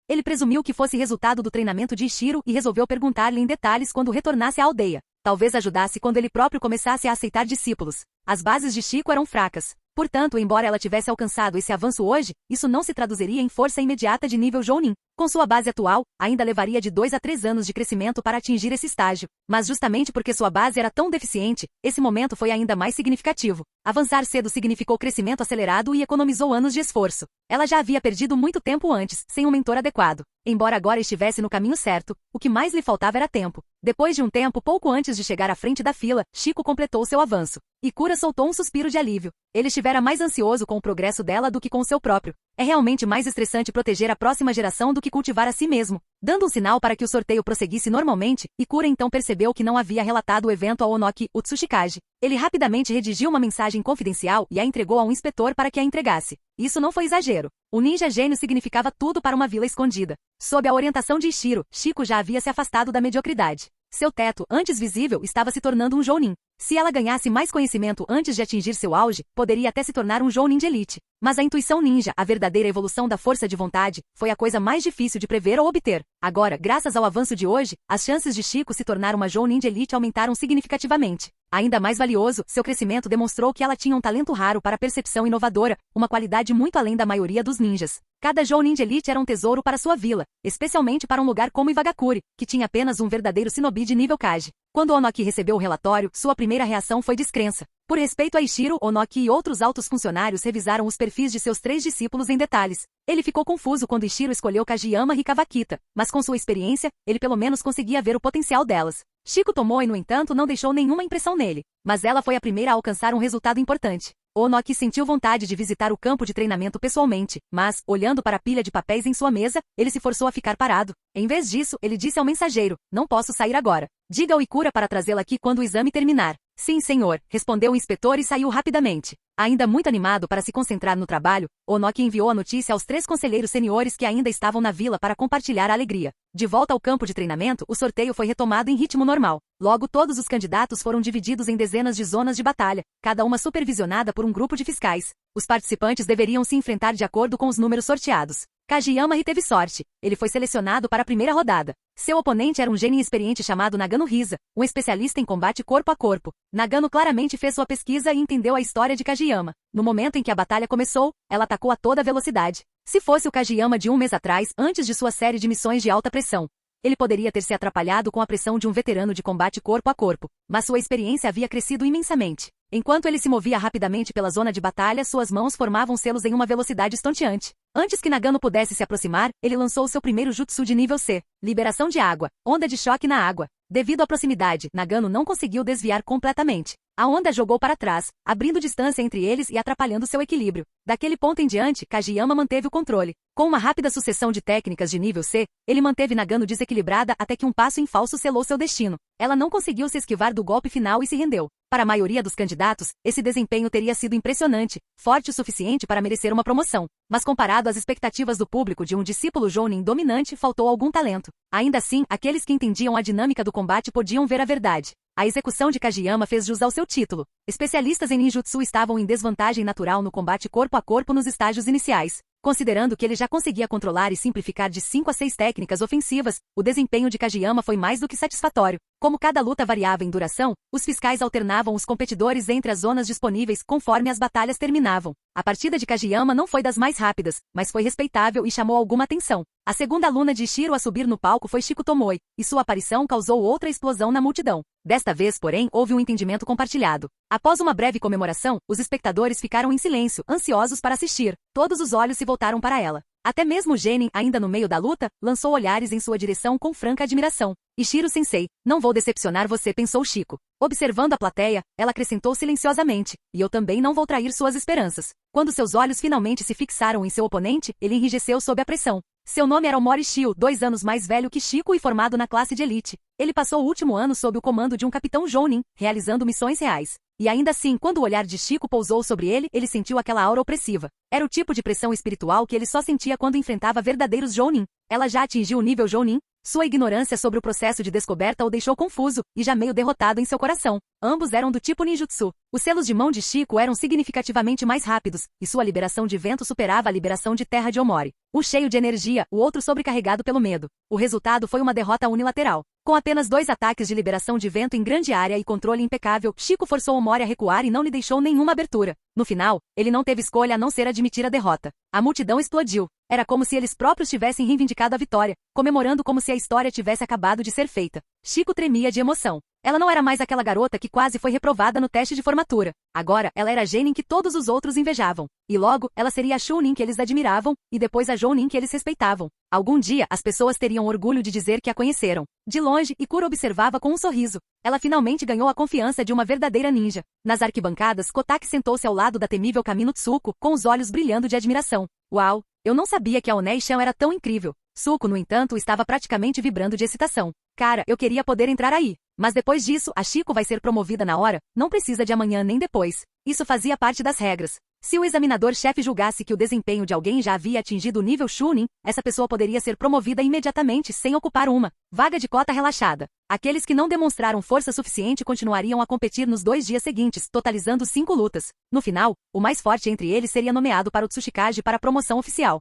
Speaker 2: Ele presumiu que fosse resultado do treinamento de Ishiro e resolveu perguntar-lhe em detalhes quando retornasse à aldeia. Talvez ajudasse quando ele próprio começasse a aceitar discípulos. As bases de Shiko eram fracas. Portanto, embora ela tivesse alcançado esse avanço hoje, isso não se traduziria em força imediata de nível Jounin. Com sua base atual, ainda levaria de 2 a 3 anos de crescimento para atingir esse estágio. Mas justamente porque sua base era tão deficiente, esse momento foi ainda mais significativo. Avançar cedo significou crescimento acelerado e economizou anos de esforço. Ela já havia perdido muito tempo antes, sem um mentor adequado. Embora agora estivesse no caminho certo, o que mais lhe faltava era tempo. Depois de um tempo pouco antes de chegar à frente da fila, Shiko completou seu avanço. Ikura soltou um suspiro de alívio. Ele estivera mais ansioso com o progresso dela do que com o seu próprio. É realmente mais estressante proteger a próxima geração do que cultivar a si mesmo. Dando um sinal para que o sorteio prosseguisse normalmente, Ikura então percebeu que não havia relatado o evento ao Onoki Utsushikage. Ele rapidamente redigiu uma mensagem confidencial e a entregou a um inspetor para que a entregasse. Isso não foi exagero. O ninja gênio significava tudo para uma vila escondida. Sob a orientação de Ishiro, Shiko já havia se afastado da mediocridade. Seu teto, antes visível, estava se tornando um Jounin. Se ela ganhasse mais conhecimento antes de atingir seu auge, poderia até se tornar um Jounin de elite. Mas a intuição ninja, a verdadeira evolução da força de vontade, foi a coisa mais difícil de prever ou obter. Agora, graças ao avanço de hoje, as chances de Chico se tornar uma Jounin de elite aumentaram significativamente. Ainda mais valioso, seu crescimento demonstrou que ela tinha um talento raro para percepção inovadora, uma qualidade muito além da maioria dos ninjas. Cada Jounin de elite era um tesouro para sua vila, especialmente para um lugar como Iwagakure, que tinha apenas um verdadeiro shinobi de nível Kage. Quando Onoki recebeu o relatório, sua primeira reação foi descrença. Por respeito a Ishiro, Onoki e outros altos funcionários revisaram os perfis de seus 3 discípulos em detalhes. Ele ficou confuso quando Ishiro escolheu Kageyama e Kawakita, mas com sua experiência, ele pelo menos conseguia ver o potencial delas. Shiko Tomoe, no entanto, não deixou nenhuma impressão nele, mas ela foi a primeira a alcançar um resultado importante. Onoki sentiu vontade de visitar o campo de treinamento pessoalmente, mas, olhando para a pilha de papéis em sua mesa, ele se forçou a ficar parado. Em vez disso, ele disse ao mensageiro: "Não posso sair agora. Diga ao Ikura para trazê-la aqui quando o exame terminar." "Sim, senhor", respondeu o inspetor e saiu rapidamente. Ainda muito animado para se concentrar no trabalho, Onoki enviou a notícia aos 3 conselheiros seniores que ainda estavam na vila para compartilhar a alegria. De volta ao campo de treinamento, o sorteio foi retomado em ritmo normal. Logo, todos os candidatos foram divididos em dezenas de zonas de batalha, cada uma supervisionada por um grupo de fiscais. Os participantes deveriam se enfrentar de acordo com os números sorteados. Kageyama teve sorte. Ele foi selecionado para a primeira rodada. Seu oponente era um genin experiente chamado Nagano Risa, um especialista em combate corpo a corpo. Nagano claramente fez sua pesquisa e entendeu a história de Kageyama. No momento em que a batalha começou, ela atacou a toda velocidade. Se fosse o Kageyama de um mês atrás, antes de sua série de missões de alta pressão, ele poderia ter se atrapalhado com a pressão de um veterano de combate corpo a corpo, mas sua experiência havia crescido imensamente. Enquanto ele se movia rapidamente pela zona de batalha, suas mãos formavam selos em uma velocidade estonteante. Antes que Nagano pudesse se aproximar, ele lançou seu primeiro jutsu de nível C, liberação de água, onda de choque na água. Devido à proximidade, Nagano não conseguiu desviar completamente. A onda jogou para trás, abrindo distância entre eles e atrapalhando seu equilíbrio. Daquele ponto em diante, Kageyama manteve o controle. Com uma rápida sucessão de técnicas de nível C, ele manteve Nagano desequilibrada até que um passo em falso selou seu destino. Ela não conseguiu se esquivar do golpe final e se rendeu. Para a maioria dos candidatos, esse desempenho teria sido impressionante, forte o suficiente para merecer uma promoção. Mas comparado às expectativas do público de um discípulo Jounin dominante, faltou algum talento. Ainda assim, aqueles que entendiam a dinâmica do combate podiam ver a verdade. A execução de Kageyama fez jus ao seu título. Especialistas em ninjutsu estavam em desvantagem natural no combate corpo a corpo nos estágios iniciais. Considerando que ele já conseguia controlar e simplificar de 5 a 6 técnicas ofensivas, o desempenho de Kageyama foi mais do que satisfatório. Como cada luta variava em duração, os fiscais alternavam os competidores entre as zonas disponíveis conforme as batalhas terminavam. A partida de Kageyama não foi das mais rápidas, mas foi respeitável e chamou alguma atenção. A segunda aluna de Ishiro a subir no palco foi Shiko Tomoe, e sua aparição causou outra explosão na multidão. Desta vez, porém, houve um entendimento compartilhado. Após uma breve comemoração, os espectadores ficaram em silêncio, ansiosos para assistir. Todos os olhos se voltaram para ela. Até mesmo Genin, ainda no meio da luta, lançou olhares em sua direção com franca admiração. "Ishiro-sensei, não vou decepcionar você", pensou Shiko. Observando a plateia, ela acrescentou silenciosamente: "E eu também não vou trair suas esperanças." Quando seus olhos finalmente se fixaram em seu oponente, ele enrijeceu sob a pressão. Seu nome era Omori Shio, 2 anos mais velho que Shiko e formado na classe de elite. Ele passou o último ano sob o comando de um capitão Jounin, realizando missões reais. E ainda assim, quando o olhar de Shiko pousou sobre ele, ele sentiu aquela aura opressiva. Era o tipo de pressão espiritual que ele só sentia quando enfrentava verdadeiros Jounin. Ela já atingiu o nível Jounin? Sua ignorância sobre o processo de descoberta o deixou confuso, e já meio derrotado em seu coração. Ambos eram do tipo ninjutsu. Os selos de mão de Shiko eram significativamente mais rápidos, e sua liberação de vento superava a liberação de terra de Omori. Um cheio de energia, o outro sobrecarregado pelo medo. O resultado foi uma derrota unilateral. Com apenas 2 ataques de liberação de vento em grande área e controle impecável, Shiko forçou Omori a recuar e não lhe deixou nenhuma abertura. No final, ele não teve escolha a não ser admitir a derrota. A multidão explodiu. Era como se eles próprios tivessem reivindicado a vitória, comemorando como se a história tivesse acabado de ser feita. Shiko tremia de emoção. Ela não era mais aquela garota que quase foi reprovada no teste de formatura. Agora, ela era a Genin que todos os outros invejavam. E logo, ela seria a Chunin que eles admiravam, e depois a Jounin que eles respeitavam. Algum dia, as pessoas teriam orgulho de dizer que a conheceram. De longe, Ikura observava com um sorriso. Ela finalmente ganhou a confiança de uma verdadeira ninja. Nas arquibancadas, Kotaki sentou-se ao lado da temível Kamino Tsuko, com os olhos brilhando de admiração. Uau! Eu não sabia que a Onei-chan era tão incrível. Tsuko, no entanto, estava praticamente vibrando de excitação. Cara, eu queria poder entrar aí. Mas depois disso, a Shiko vai ser promovida na hora, não precisa de amanhã nem depois. Isso fazia parte das regras. Se o examinador-chefe julgasse que o desempenho de alguém já havia atingido o nível Chunin, essa pessoa poderia ser promovida imediatamente sem ocupar uma vaga de cota relaxada. Aqueles que não demonstraram força suficiente continuariam a competir nos 2 dias seguintes, totalizando 5 lutas. No final, o mais forte entre eles seria nomeado para o Tsuchikage para a promoção oficial.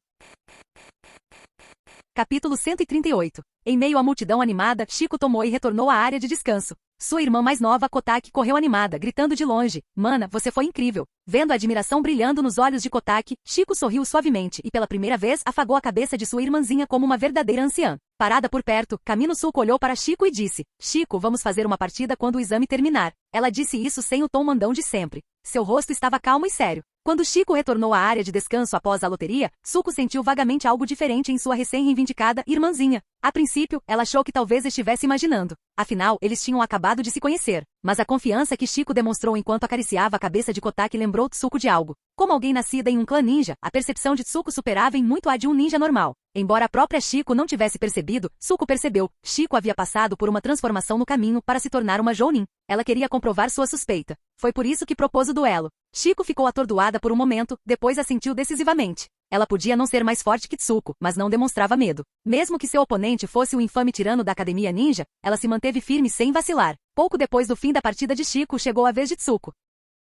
Speaker 2: Capítulo 138. Em meio à multidão animada, Shiko Tomoe retornou à área de descanso. Sua irmã mais nova, Kotaki, correu animada, gritando de longe: "Mana, você foi incrível!" Vendo a admiração brilhando nos olhos de Kotaki, Shiko sorriu suavemente e pela primeira vez afagou a cabeça de sua irmãzinha como uma verdadeira anciã. Parada por perto, Kamino-suko olhou para Shiko e disse: "Shiko, vamos fazer uma partida quando o exame terminar." Ela disse isso sem o tom mandão de sempre. Seu rosto estava calmo e sério. Quando Shiko retornou à área de descanso após a loteria, Suko sentiu vagamente algo diferente em sua recém-reivindicada irmãzinha. A princípio, ela achou que talvez estivesse imaginando. Afinal, eles tinham acabado de se conhecer. Mas a confiança que Shiko demonstrou enquanto acariciava a cabeça de Kotaki lembrou Tsuko de algo. Como alguém nascida em um clã ninja, a percepção de Tsuko superava em muito a de um ninja normal. Embora a própria Shiko não tivesse percebido, Tsuko percebeu. Shiko havia passado por uma transformação no caminho para se tornar uma Jounin. Ela queria comprovar sua suspeita. Foi por isso que propôs o duelo. Shiko ficou atordoada por um momento, depois assentiu decisivamente. Ela podia não ser mais forte que Tsuko, mas não demonstrava medo. Mesmo que seu oponente fosse o infame tirano da Academia Ninja, ela se manteve firme sem vacilar. Pouco depois do fim da partida de Shiko, chegou a vez de Tsuko.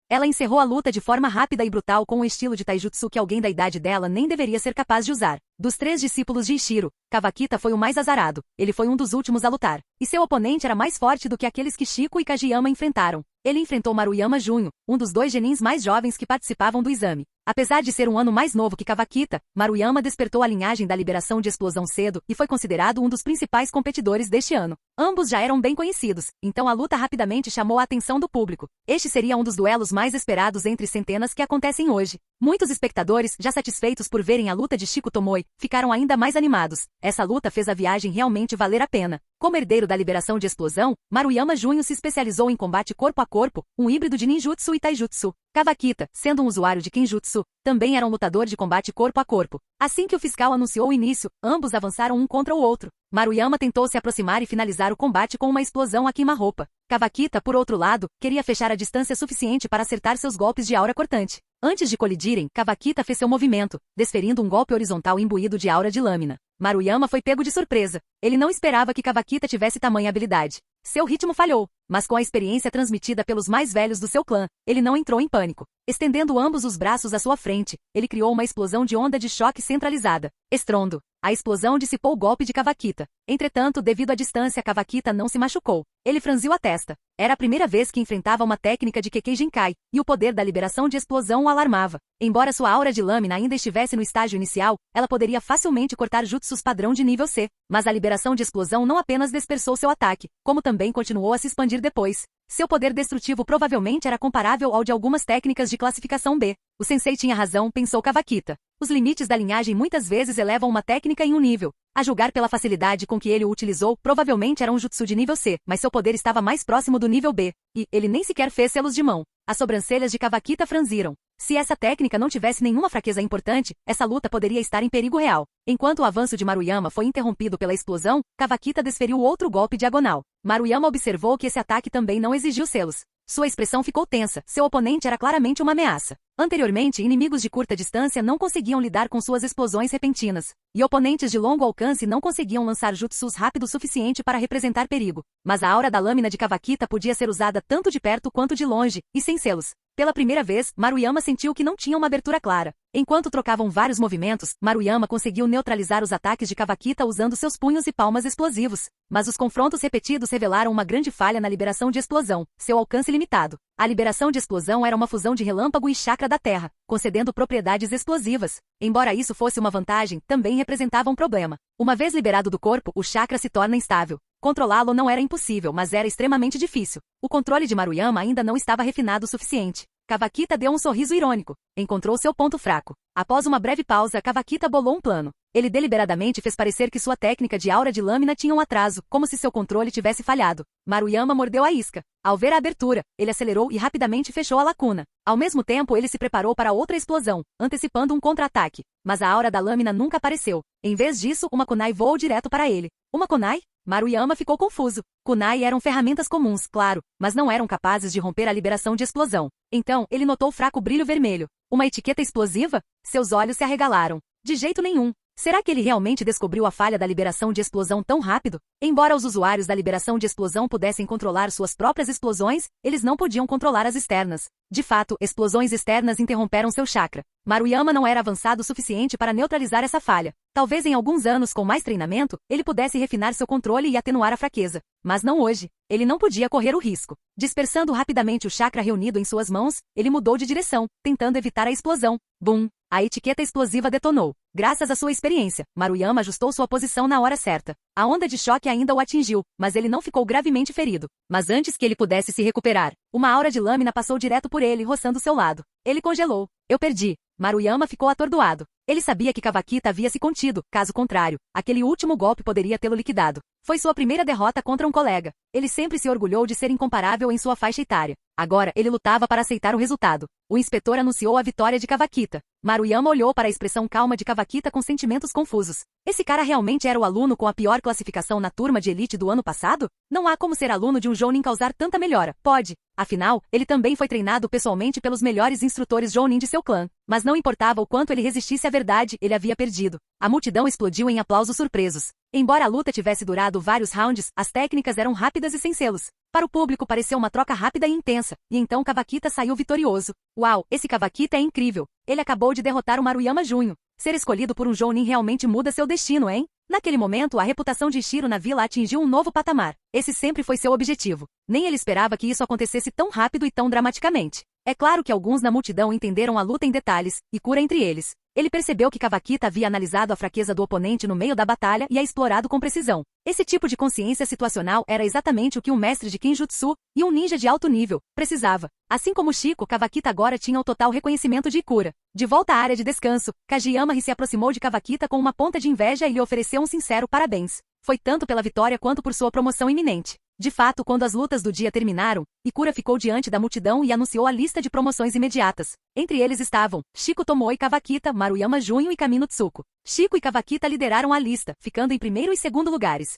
Speaker 2: Ela encerrou a luta de forma rápida e brutal com um estilo de taijutsu que alguém da idade dela nem deveria ser capaz de usar. Dos 3 discípulos de Ishiro, Kawakita foi o mais azarado. Ele foi um dos últimos a lutar. E seu oponente era mais forte do que aqueles que Shiko e Kageyama enfrentaram. Ele enfrentou Maruyama Junho, um dos 2 genins mais jovens que participavam do exame. Apesar de ser um ano mais novo que Kawakita, Maruyama despertou a linhagem da liberação de explosão cedo e foi considerado um dos principais competidores deste ano. Ambos já eram bem conhecidos, então a luta rapidamente chamou a atenção do público. Este seria um dos duelos mais esperados entre centenas que acontecem hoje. Muitos espectadores, já satisfeitos por verem a luta de Shiko Tomoe, ficaram ainda mais animados. Essa luta fez a viagem realmente valer a pena. Como herdeiro da liberação de explosão, Maruyama Junho se especializou em combate corpo a corpo, um híbrido de ninjutsu e taijutsu. Kawakita, sendo um usuário de kenjutsu, também era um lutador de combate corpo a corpo. Assim que o fiscal anunciou o início, ambos avançaram um contra o outro. Maruyama tentou se aproximar e finalizar o combate com uma explosão a queima-roupa. Kawakita, por outro lado, queria fechar a distância suficiente para acertar seus golpes de aura cortante. Antes de colidirem, Kawakita fez seu movimento, desferindo um golpe horizontal imbuído de aura de lâmina. Maruyama foi pego de surpresa. Ele não esperava que Kawakita tivesse tamanha habilidade. Seu ritmo falhou, mas com a experiência transmitida pelos mais velhos do seu clã, ele não entrou em pânico. Estendendo ambos os braços à sua frente, ele criou uma explosão de onda de choque centralizada. Estrondo. A explosão dissipou o golpe de Kawakita. Entretanto, devido à distância, Kawakita não se machucou. Ele franziu a testa. Era a primeira vez que enfrentava uma técnica de Kekkei Genkai, e o poder da liberação de explosão o alarmava. Embora sua aura de lâmina ainda estivesse no estágio inicial, ela poderia facilmente cortar jutsus padrão de nível C. Mas a liberação de explosão não apenas dispersou seu ataque, como também continuou a se expandir depois. Seu poder destrutivo provavelmente era comparável ao de algumas técnicas de classificação B. O sensei tinha razão, pensou Kawakita. Os limites da linhagem muitas vezes elevam uma técnica em um nível. A julgar pela facilidade com que ele o utilizou, provavelmente era um jutsu de nível C, mas seu poder estava mais próximo do nível B. E ele nem sequer fez selos de mão. As sobrancelhas de Kawakita franziram. Se essa técnica não tivesse nenhuma fraqueza importante, essa luta poderia estar em perigo real. Enquanto o avanço de Maruyama foi interrompido pela explosão, Kawakita desferiu outro golpe diagonal. Maruyama observou que esse ataque também não exigiu selos. Sua expressão ficou tensa, seu oponente era claramente uma ameaça. Anteriormente, inimigos de curta distância não conseguiam lidar com suas explosões repentinas, e oponentes de longo alcance não conseguiam lançar jutsus rápido o suficiente para representar perigo. Mas a aura da lâmina de Kawakita podia ser usada tanto de perto quanto de longe, e sem selos. Pela primeira vez, Maruyama sentiu que não tinha uma abertura clara. Enquanto trocavam vários movimentos, Maruyama conseguiu neutralizar os ataques de Kawakita usando seus punhos e palmas explosivos. Mas os confrontos repetidos revelaram uma grande falha na liberação de explosão, seu alcance limitado. A liberação de explosão era uma fusão de relâmpago e chakra da Terra, concedendo propriedades explosivas. Embora isso fosse uma vantagem, também representava um problema. Uma vez liberado do corpo, o chakra se torna instável. Controlá-lo não era impossível, mas era extremamente difícil. O controle de Maruyama ainda não estava refinado o suficiente. Kawakita deu um sorriso irônico. Encontrou seu ponto fraco. Após uma breve pausa, Kawakita bolou um plano. Ele deliberadamente fez parecer que sua técnica de aura de lâmina tinha um atraso, como se seu controle tivesse falhado. Maruyama mordeu a isca. Ao ver a abertura, ele acelerou e rapidamente fechou a lacuna. Ao mesmo tempo, ele se preparou para outra explosão, antecipando um contra-ataque. Mas a aura da lâmina nunca apareceu. Em vez disso, uma kunai voou direto para ele. Uma kunai? Maruyama ficou confuso. Kunai eram ferramentas comuns, claro, mas não eram capazes de romper a liberação de explosão. Então, ele notou fraco brilho vermelho. Uma etiqueta explosiva? Seus olhos se arregalaram. De jeito nenhum. Será que ele realmente descobriu a falha da liberação de explosão tão rápido? Embora os usuários da liberação de explosão pudessem controlar suas próprias explosões, eles não podiam controlar as externas. De fato, explosões externas interromperam seu chakra. Maruyama não era avançado o suficiente para neutralizar essa falha. Talvez em alguns anos com mais treinamento, ele pudesse refinar seu controle e atenuar a fraqueza. Mas não hoje. Ele não podia correr o risco. Dispersando rapidamente o chakra reunido em suas mãos, ele mudou de direção, tentando evitar a explosão. Bum! A etiqueta explosiva detonou. Graças à sua experiência, Maruyama ajustou sua posição na hora certa. A onda de choque ainda o atingiu, mas ele não ficou gravemente ferido. Mas antes que ele pudesse se recuperar, uma aura de lâmina passou direto por ele, roçando seu lado. Ele congelou. Eu perdi. Maruyama ficou atordoado. Ele sabia que Kawakita havia se contido, caso contrário, aquele último golpe poderia tê-lo liquidado. Foi sua primeira derrota contra um colega. Ele sempre se orgulhou de ser incomparável em sua faixa etária. Agora, ele lutava para aceitar o resultado. O inspetor anunciou a vitória de Kawakita. Maruyama olhou para a expressão calma de Kawakita com sentimentos confusos. Esse cara realmente era o aluno com a pior classificação na turma de elite do ano passado? Não há como ser aluno de um Jounin causar tanta melhora. Pode. Afinal, ele também foi treinado pessoalmente pelos melhores instrutores Jounin de seu clã. Mas não importava o quanto ele resistisse à verdade, ele havia perdido. A multidão explodiu em aplausos surpresos. Embora a luta tivesse durado vários rounds, as técnicas eram rápidas e sem selos. Para o público pareceu uma troca rápida e intensa, e então Kawakita saiu vitorioso. Uau, esse Kawakita é incrível. Ele acabou de derrotar o Maruyama Jr. Ser escolhido por um Jounin realmente muda seu destino, hein? Naquele momento, a reputação de Ishiro na vila atingiu um novo patamar. Esse sempre foi seu objetivo. Nem ele esperava que isso acontecesse tão rápido e tão dramaticamente. É claro que alguns na multidão entenderam a luta em detalhes, e Ikura entre eles. Ele percebeu que Kawakita havia analisado a fraqueza do oponente no meio da batalha e a explorado com precisão. Esse tipo de consciência situacional era exatamente o que um mestre de Kenjutsu e um ninja de alto nível precisava. Assim como Shiko, Kawakita agora tinha o total reconhecimento de Ikura. De volta à área de descanso, Kageyama se aproximou de Kawakita com uma ponta de inveja e lhe ofereceu um sincero parabéns. Foi tanto pela vitória quanto por sua promoção iminente. De fato, quando as lutas do dia terminaram, Ikura ficou diante da multidão e anunciou a lista de promoções imediatas. Entre eles estavam Shiko Tomoe Kawakita, Maruyama Jr. e Kamino Tsuko. Shiko e Kawakita lideraram a lista, ficando em primeiro e segundo lugares.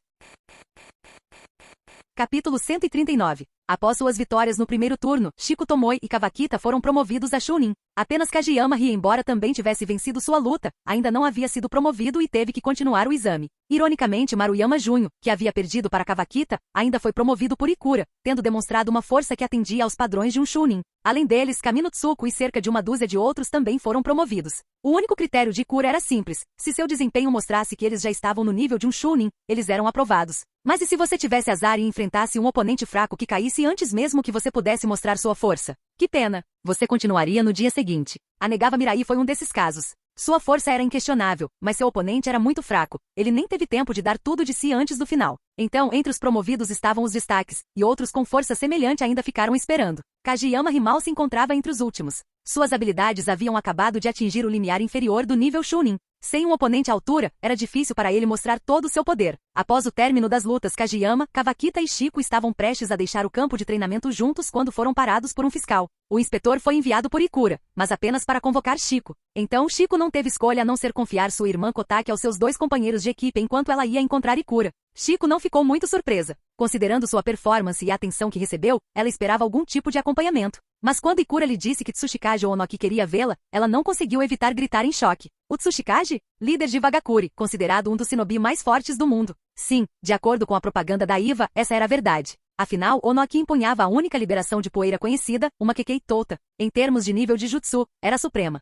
Speaker 2: Capítulo 139. Após suas vitórias no primeiro turno, Shiko Tomoe e Kawakita foram promovidos a Chunin. Apenas Kageyama Rie, embora também tivesse vencido sua luta, ainda não havia sido promovido e teve que continuar o exame. Ironicamente, Maruyama Jr., que havia perdido para Kawakita, ainda foi promovido por Ikura, tendo demonstrado uma força que atendia aos padrões de um Chunin. Além deles, Kamino Tsuko e cerca de uma dúzia de outros também foram promovidos. O único critério de Ikura era simples: se seu desempenho mostrasse que eles já estavam no nível de um Chunin, eles eram aprovados. Mas e se você tivesse azar e enfrentasse um oponente fraco que caísse antes mesmo que você pudesse mostrar sua força? Que pena! Você continuaria no dia seguinte. A Negawa Mirai foi um desses casos. Sua força era inquestionável, mas seu oponente era muito fraco. Ele nem teve tempo de dar tudo de si antes do final. Então, entre os promovidos estavam os destaques, e outros com força semelhante ainda ficaram esperando. Kageyama Rie se encontrava entre os últimos. Suas habilidades haviam acabado de atingir o limiar inferior do nível Chunin. Sem um oponente à altura, era difícil para ele mostrar todo o seu poder. Após o término das lutas, Kageyama, Kawakita e Shiko estavam prestes a deixar o campo de treinamento juntos quando foram parados por um fiscal. O inspetor foi enviado por Ikura, mas apenas para convocar Shiko. Então Shiko não teve escolha a não ser confiar sua irmã Kotake aos seus dois companheiros de equipe enquanto ela ia encontrar Ikura. Shiko não ficou muito surpresa. Considerando sua performance e a atenção que recebeu, ela esperava algum tipo de acompanhamento. Mas quando Ikura lhe disse que Tsuchikage Onoki queria vê-la, ela não conseguiu evitar gritar em choque. O Tsuchikage? Líder de Vagakuri, considerado um dos shinobi mais fortes do mundo. Sim, de acordo com a propaganda da Iva, essa era a verdade. Afinal, Onoki empunhava a única liberação de poeira conhecida, uma Kekei Touta. Em termos de nível de jutsu, era suprema.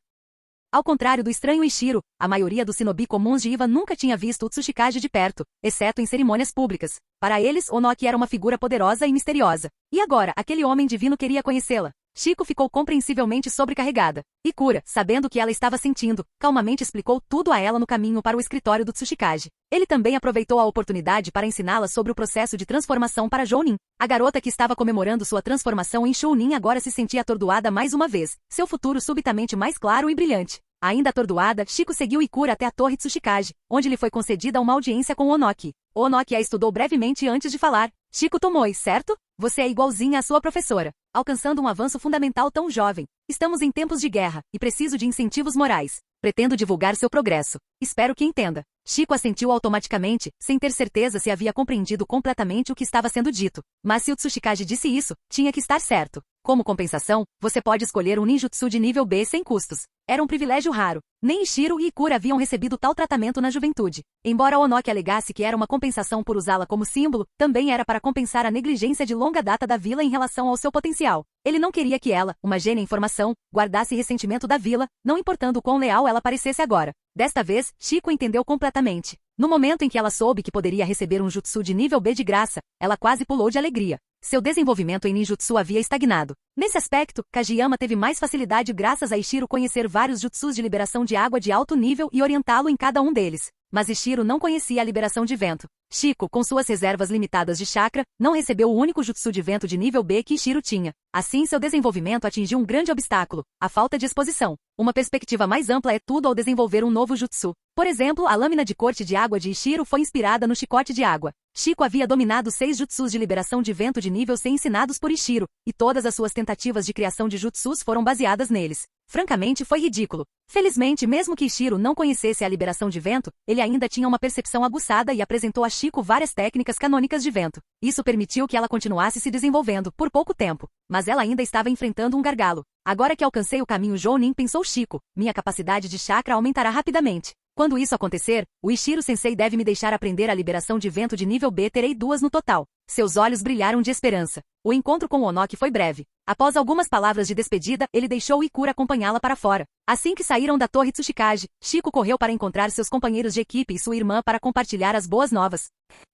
Speaker 2: Ao contrário do estranho Ishiro, a maioria dos shinobi comuns de Iva nunca tinha visto o Tsuchikage de perto, exceto em cerimônias públicas. Para eles, Onoki era uma figura poderosa e misteriosa. E agora, aquele homem divino queria conhecê-la. Shiko ficou compreensivelmente sobrecarregada. Ikura, sabendo o que ela estava sentindo, calmamente explicou tudo a ela no caminho para o escritório do Tsuchikage. Ele também aproveitou a oportunidade para ensiná-la sobre o processo de transformação para Jounin. A garota que estava comemorando sua transformação em Chunin agora se sentia atordoada mais uma vez, seu futuro subitamente mais claro e brilhante. Ainda atordoada, Shiko seguiu Ikura até a torre Tsuchikage, onde lhe foi concedida uma audiência com Onoki. Onoki a estudou brevemente antes de falar. Shiko Tomoe, certo? Você é igualzinha à sua professora. Alcançando um avanço fundamental tão jovem. Estamos em tempos de guerra, e preciso de incentivos morais. Pretendo divulgar seu progresso. Espero que entenda. Shiko assentiu automaticamente, sem ter certeza se havia compreendido completamente o que estava sendo dito. Mas se o Tsuchikage disse isso, tinha que estar certo. Como compensação, você pode escolher um ninjutsu de nível B sem custos. Era um privilégio raro. Nem Ishiro e Ikura haviam recebido tal tratamento na juventude. Embora Onoki alegasse que era uma compensação por usá-la como símbolo, também era para compensar a negligência de longa data da vila em relação ao seu potencial. Ele não queria que ela, uma gênia em formação, guardasse ressentimento da vila, não importando quão leal ela parecesse agora. Desta vez, Shiko entendeu completamente. No momento em que ela soube que poderia receber um jutsu de nível B de graça, ela quase pulou de alegria. Seu desenvolvimento em ninjutsu havia estagnado. Nesse aspecto, Kageyama teve mais facilidade graças a Ishiro conhecer vários jutsus de liberação de água de alto nível e orientá-lo em cada um deles. Mas Ishiro não conhecia a liberação de vento. Shiko, com suas reservas limitadas de chakra, não recebeu o único jutsu de vento de nível B que Ishiro tinha. Assim, seu desenvolvimento atingiu um grande obstáculo, a falta de exposição. Uma perspectiva mais ampla é tudo ao desenvolver um novo jutsu. Por exemplo, a lâmina de corte de água de Ishiro foi inspirada no chicote de água. Shiko havia dominado 6 jutsus de liberação de vento de nível C ensinados por Ishiro, e todas as suas tentativas de criação de jutsus foram baseadas neles. Francamente, foi ridículo. Felizmente, mesmo que Ishiro não conhecesse a liberação de vento, ele ainda tinha uma percepção aguçada e apresentou a Shiko várias técnicas canônicas de vento. Isso permitiu que ela continuasse se desenvolvendo, por pouco tempo. Mas ela ainda estava enfrentando um gargalo. Agora que alcancei o caminho Jounin, pensou Shiko, minha capacidade de chakra aumentará rapidamente. Quando isso acontecer, o Ishiro-sensei deve me deixar aprender a liberação de vento de nível B. Terei 2 no total. Seus olhos brilharam de esperança. O encontro com Onoki foi breve. Após algumas palavras de despedida, ele deixou Ikura acompanhá-la para fora. Assim que saíram da torre Tsuchikage, Shiko correu para encontrar seus companheiros de equipe e sua irmã para compartilhar as boas novas.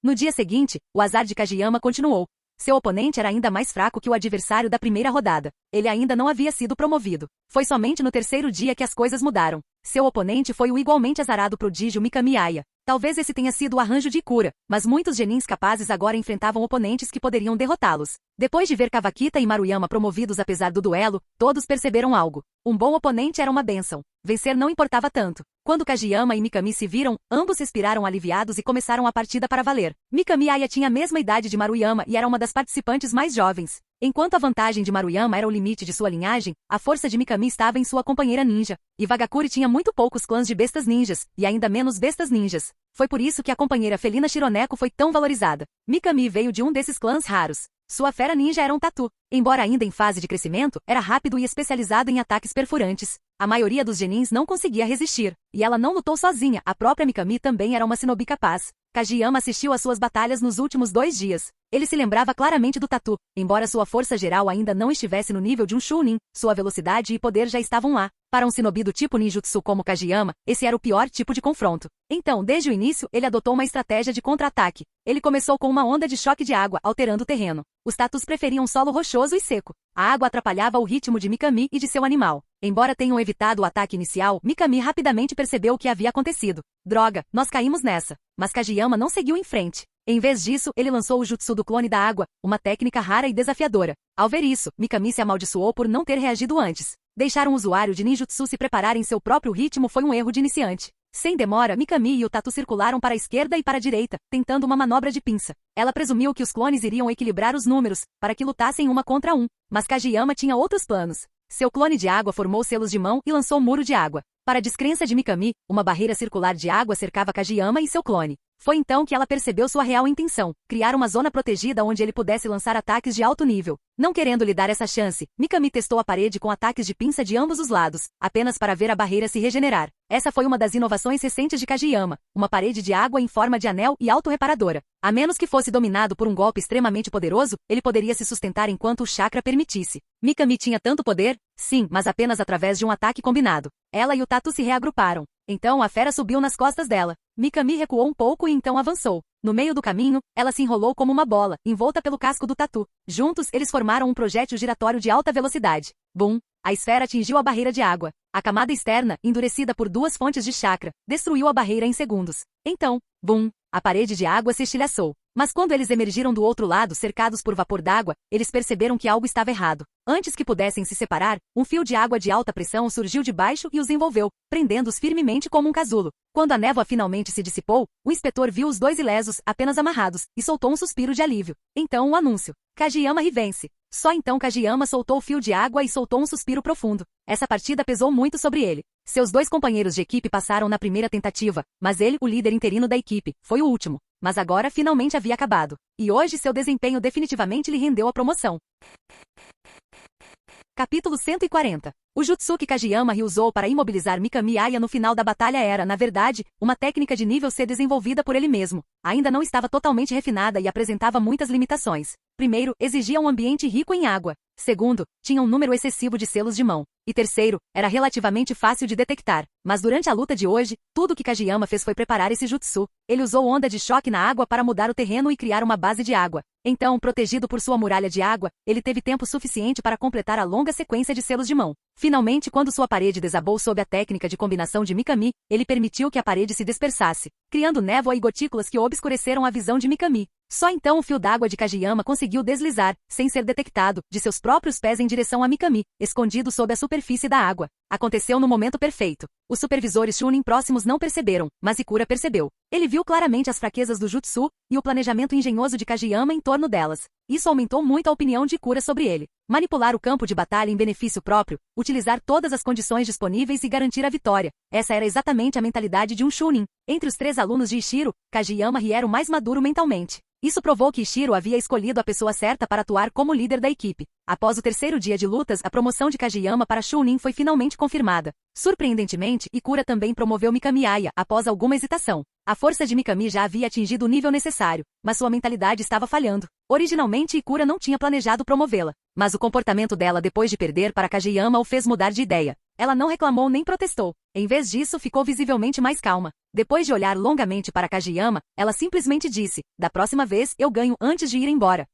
Speaker 2: No dia seguinte, o azar de Kageyama continuou. Seu oponente era ainda mais fraco que o adversário da primeira rodada. Ele ainda não havia sido promovido. Foi somente no terceiro dia que as coisas mudaram. Seu oponente foi o igualmente azarado prodígio Mikami Aya. Talvez esse tenha sido o arranjo de Ikura, mas muitos genins capazes agora enfrentavam oponentes que poderiam derrotá-los. Depois de ver Kawakita e Maruyama promovidos apesar do duelo, todos perceberam algo. Um bom oponente era uma bênção. Vencer não importava tanto. Quando Kageyama e Mikami se viram, ambos respiraram aliviados e começaram a partida para valer. Mikami Aya tinha a mesma idade de Maruyama e era uma das participantes mais jovens. Enquanto a vantagem de Maruyama era o limite de sua linhagem, a força de Mikami estava em sua companheira ninja. E Vagakuri tinha muito poucos clãs de bestas ninjas, e ainda menos bestas ninjas. Foi por isso que a companheira felina Shironeko foi tão valorizada. Mikami veio de um desses clãs raros. Sua fera ninja era um tatu. Embora ainda em fase de crescimento, era rápido e especializado em ataques perfurantes. A maioria dos genins não conseguia resistir. E ela não lutou sozinha, a própria Mikami também era uma shinobi capaz. Kageyama assistiu às suas batalhas nos últimos 2 dias. Ele se lembrava claramente do tatu. Embora sua força geral ainda não estivesse no nível de um Chunin, sua velocidade e poder já estavam lá. Para um shinobi do tipo ninjutsu como Kageyama, esse era o pior tipo de confronto. Então, desde o início, ele adotou uma estratégia de contra-ataque. Ele começou com uma onda de choque de água, alterando o terreno. Os tatus preferiam solo rochoso e seco. A água atrapalhava o ritmo de Mikami e de seu animal. Embora tenham evitado o ataque inicial, Mikami rapidamente percebeu o que havia acontecido. Droga, nós caímos nessa. Mas Kageyama não seguiu em frente. Em vez disso, ele lançou o jutsu do clone da água, uma técnica rara e desafiadora. Ao ver isso, Mikami se amaldiçoou por não ter reagido antes. Deixar um usuário de ninjutsu se preparar em seu próprio ritmo foi um erro de iniciante. Sem demora, Mikami e o tatu circularam para a esquerda e para a direita, tentando uma manobra de pinça. Ela presumiu que os clones iriam equilibrar os números, para que lutassem 1 contra 1. Mas Kageyama tinha outros planos. Seu clone de água formou selos de mão e lançou um muro de água. Para a descrença de Mikami, uma barreira circular de água cercava Kageyama e seu clone. Foi então que ela percebeu sua real intenção, criar uma zona protegida onde ele pudesse lançar ataques de alto nível. Não querendo lhe dar essa chance, Mikami testou a parede com ataques de pinça de ambos os lados, apenas para ver a barreira se regenerar. Essa foi uma das inovações recentes de Kageyama, uma parede de água em forma de anel e autorreparadora. A menos que fosse dominado por um golpe extremamente poderoso, ele poderia se sustentar enquanto o chakra permitisse. Mikami tinha tanto poder? Sim, mas apenas através de um ataque combinado. Ela e o tatu se reagruparam. Então a fera subiu nas costas dela. Mikami recuou um pouco e então avançou. No meio do caminho, ela se enrolou como uma bola, envolta pelo casco do tatu. Juntos, eles formaram um projétil giratório de alta velocidade. Bum! A esfera atingiu a barreira de água. A camada externa, endurecida por 2 fontes de chakra, destruiu a barreira em segundos. Então, bum! A parede de água se estilhaçou. Mas quando eles emergiram do outro lado, cercados por vapor d'água, eles perceberam que algo estava errado. Antes que pudessem se separar, um fio de água de alta pressão surgiu de baixo e os envolveu, prendendo-os firmemente como um casulo. Quando a névoa finalmente se dissipou, o inspetor viu os 2 ilesos, apenas amarrados, e soltou um suspiro de alívio. Então o anúncio. Kageyama vence. Só então Kageyama soltou o fio de água e soltou um suspiro profundo. Essa partida pesou muito sobre ele. Seus 2 companheiros de equipe passaram na primeira tentativa, mas ele, o líder interino da equipe, foi o último. Mas agora finalmente havia acabado. E hoje seu desempenho definitivamente lhe rendeu a promoção. Capítulo 140. O jutsu que Kageyama usou para imobilizar Mikami Aya no final da batalha era, na verdade, uma técnica de nível C desenvolvida por ele mesmo. Ainda não estava totalmente refinada e apresentava muitas limitações. Primeiro, exigia um ambiente rico em água. Segundo, tinha um número excessivo de selos de mão. E terceiro, era relativamente fácil de detectar. Mas durante a luta de hoje, tudo que Kageyama fez foi preparar esse jutsu. Ele usou onda de choque na água para mudar o terreno e criar uma base de água. Então, protegido por sua muralha de água, ele teve tempo suficiente para completar a longa sequência de selos de mão. Finalmente, quando sua parede desabou sob a técnica de combinação de Mikami, ele permitiu que a parede se dispersasse, criando névoa e gotículas que obscureceram a visão de Mikami. Só então o fio d'água de Kageyama conseguiu deslizar, sem ser detectado, de seus próprios pés em direção a Mikami, escondido sob a superfície da água. Aconteceu no momento perfeito. Os supervisores Chunin próximos não perceberam, mas Ikura percebeu. Ele viu claramente as fraquezas do jutsu e o planejamento engenhoso de Kageyama em torno delas. Isso aumentou muito a opinião de Ikura sobre ele. Manipular o campo de batalha em benefício próprio, utilizar todas as condições disponíveis e garantir a vitória. Essa era exatamente a mentalidade de um Chunin. Entre os 3 alunos de Ishiro, Kageyama era o mais maduro mentalmente. Isso provou que Ishiro havia escolhido a pessoa certa para atuar como líder da equipe. Após o 3º dia de lutas, a promoção de Kageyama para Chunin foi finalmente confirmada. Surpreendentemente, Ikura também promoveu Mikami Aya, após alguma hesitação. A força de Mikami já havia atingido o nível necessário, mas sua mentalidade estava falhando. Originalmente, Ikura não tinha planejado promovê-la, mas o comportamento dela depois de perder para Kageyama o fez mudar de ideia. Ela não reclamou nem protestou. Em vez disso, ficou visivelmente mais calma. Depois de olhar longamente para Kageyama, ela simplesmente disse: "Da próxima vez, eu ganho antes de ir embora."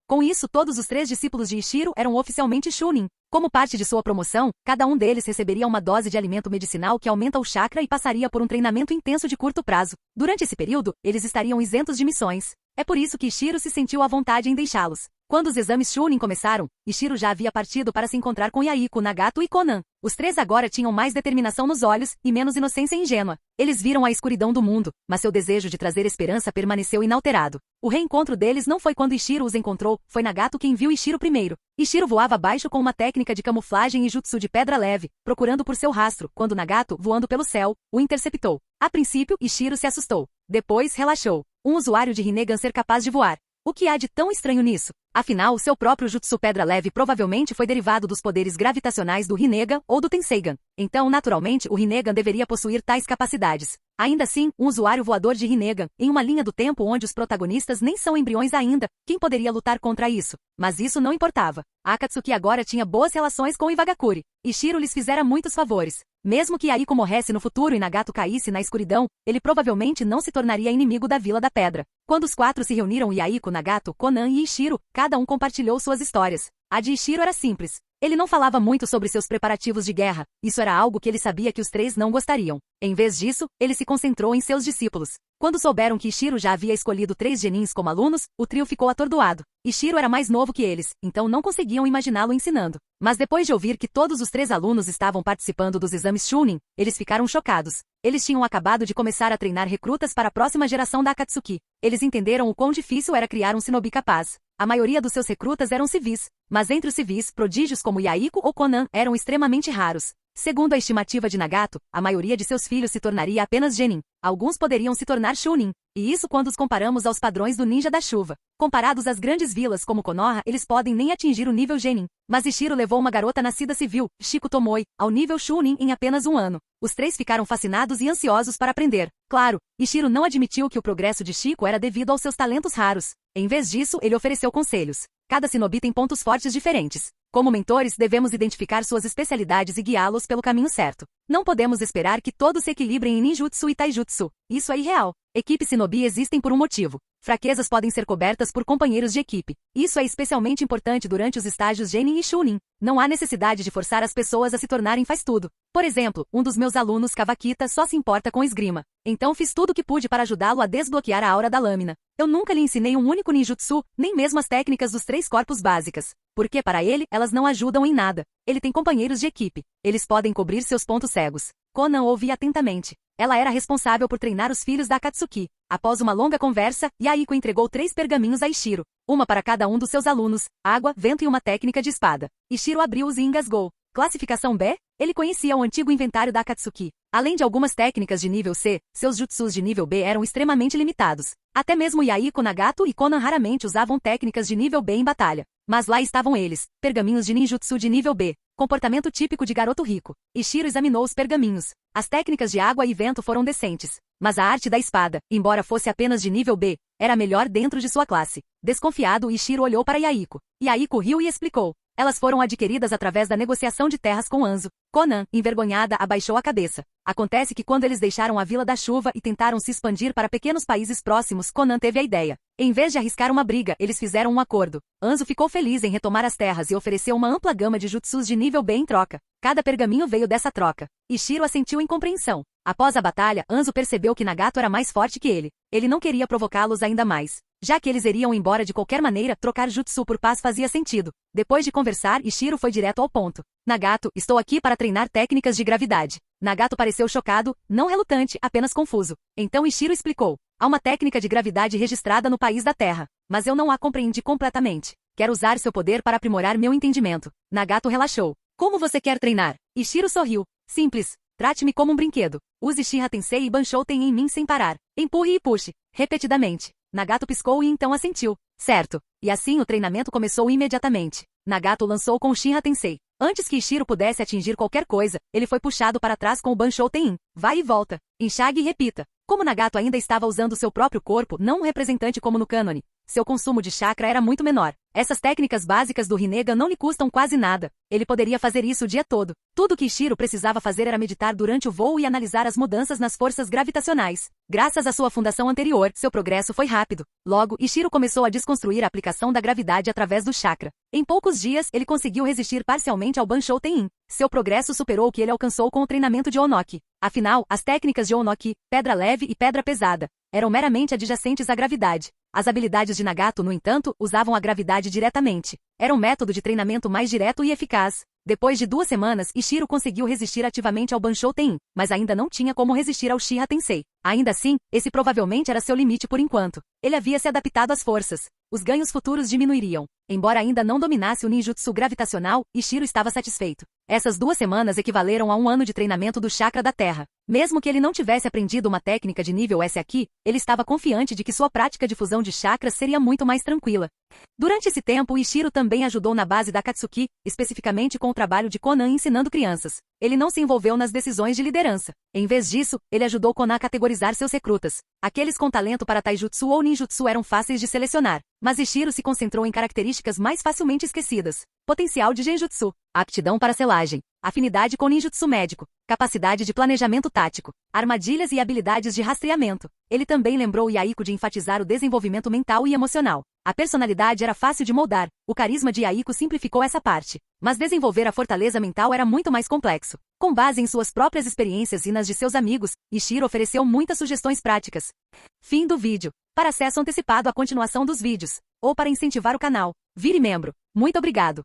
Speaker 2: Com isso, todos os 3 discípulos de Ishiro eram oficialmente Chunin. Como parte de sua promoção, cada um deles receberia uma dose de alimento medicinal que aumenta o chakra e passaria por um treinamento intenso de curto prazo. Durante esse período, eles estariam isentos de missões. É por isso que Ishiro se sentiu à vontade em deixá-los. Quando os exames Chunin começaram, Ishiro já havia partido para se encontrar com Yaiko, Nagato e Konan. Os 3 agora tinham mais determinação nos olhos e menos inocência ingênua. Eles viram a escuridão do mundo, mas seu desejo de trazer esperança permaneceu inalterado. O reencontro deles não foi quando Ishiro os encontrou, foi Nagato quem viu Ishiro primeiro. Ishiro voava abaixo com uma técnica de camuflagem e jutsu de pedra leve, procurando por seu rastro, quando Nagato, voando pelo céu, o interceptou. A princípio, Ishiro se assustou. Depois, relaxou. Um usuário de Rinnegan ser capaz de voar. O que há de tão estranho nisso? Afinal, seu próprio jutsu pedra leve provavelmente foi derivado dos poderes gravitacionais do Rinnegan ou do Tenseigan. Então, naturalmente, o Rinnegan deveria possuir tais capacidades. Ainda assim, um usuário voador de Rinnegan, em uma linha do tempo onde os protagonistas nem são embriões ainda, quem poderia lutar contra isso? Mas isso não importava. Akatsuki agora tinha boas relações com Iwagakure. Ishiro lhes fizera muitos favores. Mesmo que Yaiko morresse no futuro e Nagato caísse na escuridão, ele provavelmente não se tornaria inimigo da Vila da Pedra. Quando os 4 se reuniram, Yaiko, Nagato, Konan e Ishiro, cada um compartilhou suas histórias. A de Ishiro era simples. Ele não falava muito sobre seus preparativos de guerra, isso era algo que ele sabia que os 3 não gostariam. Em vez disso, ele se concentrou em seus discípulos. Quando souberam que Ishiro já havia escolhido 3 genins como alunos, o trio ficou atordoado. Ishiro era mais novo que eles, então não conseguiam imaginá-lo ensinando. Mas depois de ouvir que todos os 3 alunos estavam participando dos exames Chunin, eles ficaram chocados. Eles tinham acabado de começar a treinar recrutas para a próxima geração da Akatsuki. Eles entenderam o quão difícil era criar um shinobi capaz. A maioria dos seus recrutas eram civis, mas entre os civis, prodígios como Yaiko ou Konan eram extremamente raros. Segundo a estimativa de Nagato, a maioria de seus filhos se tornaria apenas genin. Alguns poderiam se tornar Chunin, e isso quando os comparamos aos padrões do ninja da chuva. Comparados às grandes vilas como Konoha, eles podem nem atingir o nível genin. Mas Ishiro levou uma garota nascida civil, Shiko Tomoi, ao nível Chunin em apenas 1 ano. Os 3 ficaram fascinados e ansiosos para aprender. Claro, Ishiro não admitiu que o progresso de Shiko era devido aos seus talentos raros. Em vez disso, ele ofereceu conselhos. Cada shinobi tem pontos fortes diferentes. Como mentores, devemos identificar suas especialidades e guiá-los pelo caminho certo. Não podemos esperar que todos se equilibrem em ninjutsu e taijutsu. Isso é irreal. Equipes shinobi existem por um motivo. Fraquezas podem ser cobertas por companheiros de equipe. Isso é especialmente importante durante os estágios Genin e Chunin. Não há necessidade de forçar as pessoas a se tornarem faz-tudo. Por exemplo, um dos meus alunos, Kawakita, só se importa com esgrima. Então fiz tudo o que pude para ajudá-lo a desbloquear a aura da lâmina. Eu nunca lhe ensinei um único ninjutsu, nem mesmo as técnicas dos 3 corpos básicas. Porque para ele, elas não ajudam em nada. Ele tem companheiros de equipe. Eles podem cobrir seus pontos cegos. Konan ouvia atentamente. Ela era responsável por treinar os filhos da Akatsuki. Após uma longa conversa, Yaiko entregou 3 pergaminhos a Ishiro. Uma para cada um dos seus alunos, água, vento e uma técnica de espada. Ishiro abriu-os e engasgou. Classificação B? Ele conhecia o antigo inventário da Akatsuki. Além de algumas técnicas de nível C, seus jutsus de nível B eram extremamente limitados. Até mesmo Yaiko, Nagato e Konan raramente usavam técnicas de nível B em batalha. Mas lá estavam eles, pergaminhos de ninjutsu de nível B, comportamento típico de garoto rico. Ichiro examinou os pergaminhos. As técnicas de água e vento foram decentes, mas a arte da espada, embora fosse apenas de nível B, era a melhor dentro de sua classe. Desconfiado, Ichiro olhou para Yaiko. Yaiko riu e explicou. Elas foram adquiridas através da negociação de terras com Anzo. Conan, envergonhada, abaixou a cabeça. Acontece que quando eles deixaram a Vila da Chuva e tentaram se expandir para pequenos países próximos, Conan teve a ideia. Em vez de arriscar uma briga, eles fizeram um acordo. Anzo ficou feliz em retomar as terras e ofereceu uma ampla gama de jutsus de nível B em troca. Cada pergaminho veio dessa troca. Ichiro assentiu em compreensão. Após a batalha, Anzo percebeu que Nagato era mais forte que ele. Ele não queria provocá-los ainda mais. Já que eles iriam embora de qualquer maneira, trocar jutsu por paz fazia sentido. Depois de conversar, Ichiro foi direto ao ponto. Nagato, estou aqui para treinar técnicas de gravidade. Nagato pareceu chocado, não relutante, apenas confuso. Então Ichiro explicou. Há uma técnica de gravidade registrada no país da Terra, mas eu não a compreendi completamente. Quero usar seu poder para aprimorar meu entendimento. Nagato relaxou. Como você quer treinar? Ichiro sorriu. Simples. Trate-me como um brinquedo. Use Shiha Tensei e Banshouten em mim sem parar. Empurre e puxe. Repetidamente. Nagato piscou e então assentiu. Certo. E assim o treinamento começou imediatamente. Nagato lançou com o Shiha Tensei. Antes que Ichiro pudesse atingir qualquer coisa, ele foi puxado para trás com o Banshouten. Vai e volta. Enxague e repita. Como Nagato ainda estava usando seu próprio corpo, não um representante como no cânone, seu consumo de chakra era muito menor. Essas técnicas básicas do Rinnegan não lhe custam quase nada. Ele poderia fazer isso o dia todo. Tudo que Ichiro precisava fazer era meditar durante o voo e analisar as mudanças nas forças gravitacionais. Graças à sua fundação anterior, seu progresso foi rápido. Logo, Ichiro começou a desconstruir a aplicação da gravidade através do chakra. Em poucos dias, ele conseguiu resistir parcialmente ao Banshouten. Seu progresso superou o que ele alcançou com o treinamento de Onoki. Afinal, as técnicas de Onoki, pedra leve e pedra pesada, eram meramente adjacentes à gravidade. As habilidades de Nagato, no entanto, usavam a gravidade diretamente. Era um método de treinamento mais direto e eficaz. Depois de 2 semanas, Ichiro conseguiu resistir ativamente ao Banshouten, mas ainda não tinha como resistir ao Shiha Tensei. Ainda assim, esse provavelmente era seu limite por enquanto. Ele havia se adaptado às forças. Os ganhos futuros diminuiriam. Embora ainda não dominasse o ninjutsu gravitacional, Ichiro estava satisfeito. Essas 2 semanas equivaleram a 1 ano de treinamento do chakra da Terra. Mesmo que ele não tivesse aprendido uma técnica de nível S aqui, ele estava confiante de que sua prática de fusão de chakras seria muito mais tranquila. Durante esse tempo, Ichiro também ajudou na base da Akatsuki, especificamente com o trabalho de Conan ensinando crianças. Ele não se envolveu nas decisões de liderança. Em vez disso, ele ajudou Conan a categorizar seus recrutas. Aqueles com talento para taijutsu ou ninjutsu eram fáceis de selecionar, mas Ichiro se concentrou em características mais facilmente esquecidas. Potencial de genjutsu, aptidão para selagem, afinidade com ninjutsu médico, capacidade de planejamento tático, armadilhas e habilidades de rastreamento. Ele também lembrou Yaiko de enfatizar o desenvolvimento mental e emocional. A personalidade era fácil de moldar, o carisma de Yaiko simplificou essa parte. Mas desenvolver a fortaleza mental era muito mais complexo. Com base em suas próprias experiências e nas de seus amigos, Ichiro ofereceu muitas sugestões práticas. Fim do vídeo. Para acesso antecipado à continuação dos vídeos, ou para incentivar o canal, vire membro. Muito obrigado.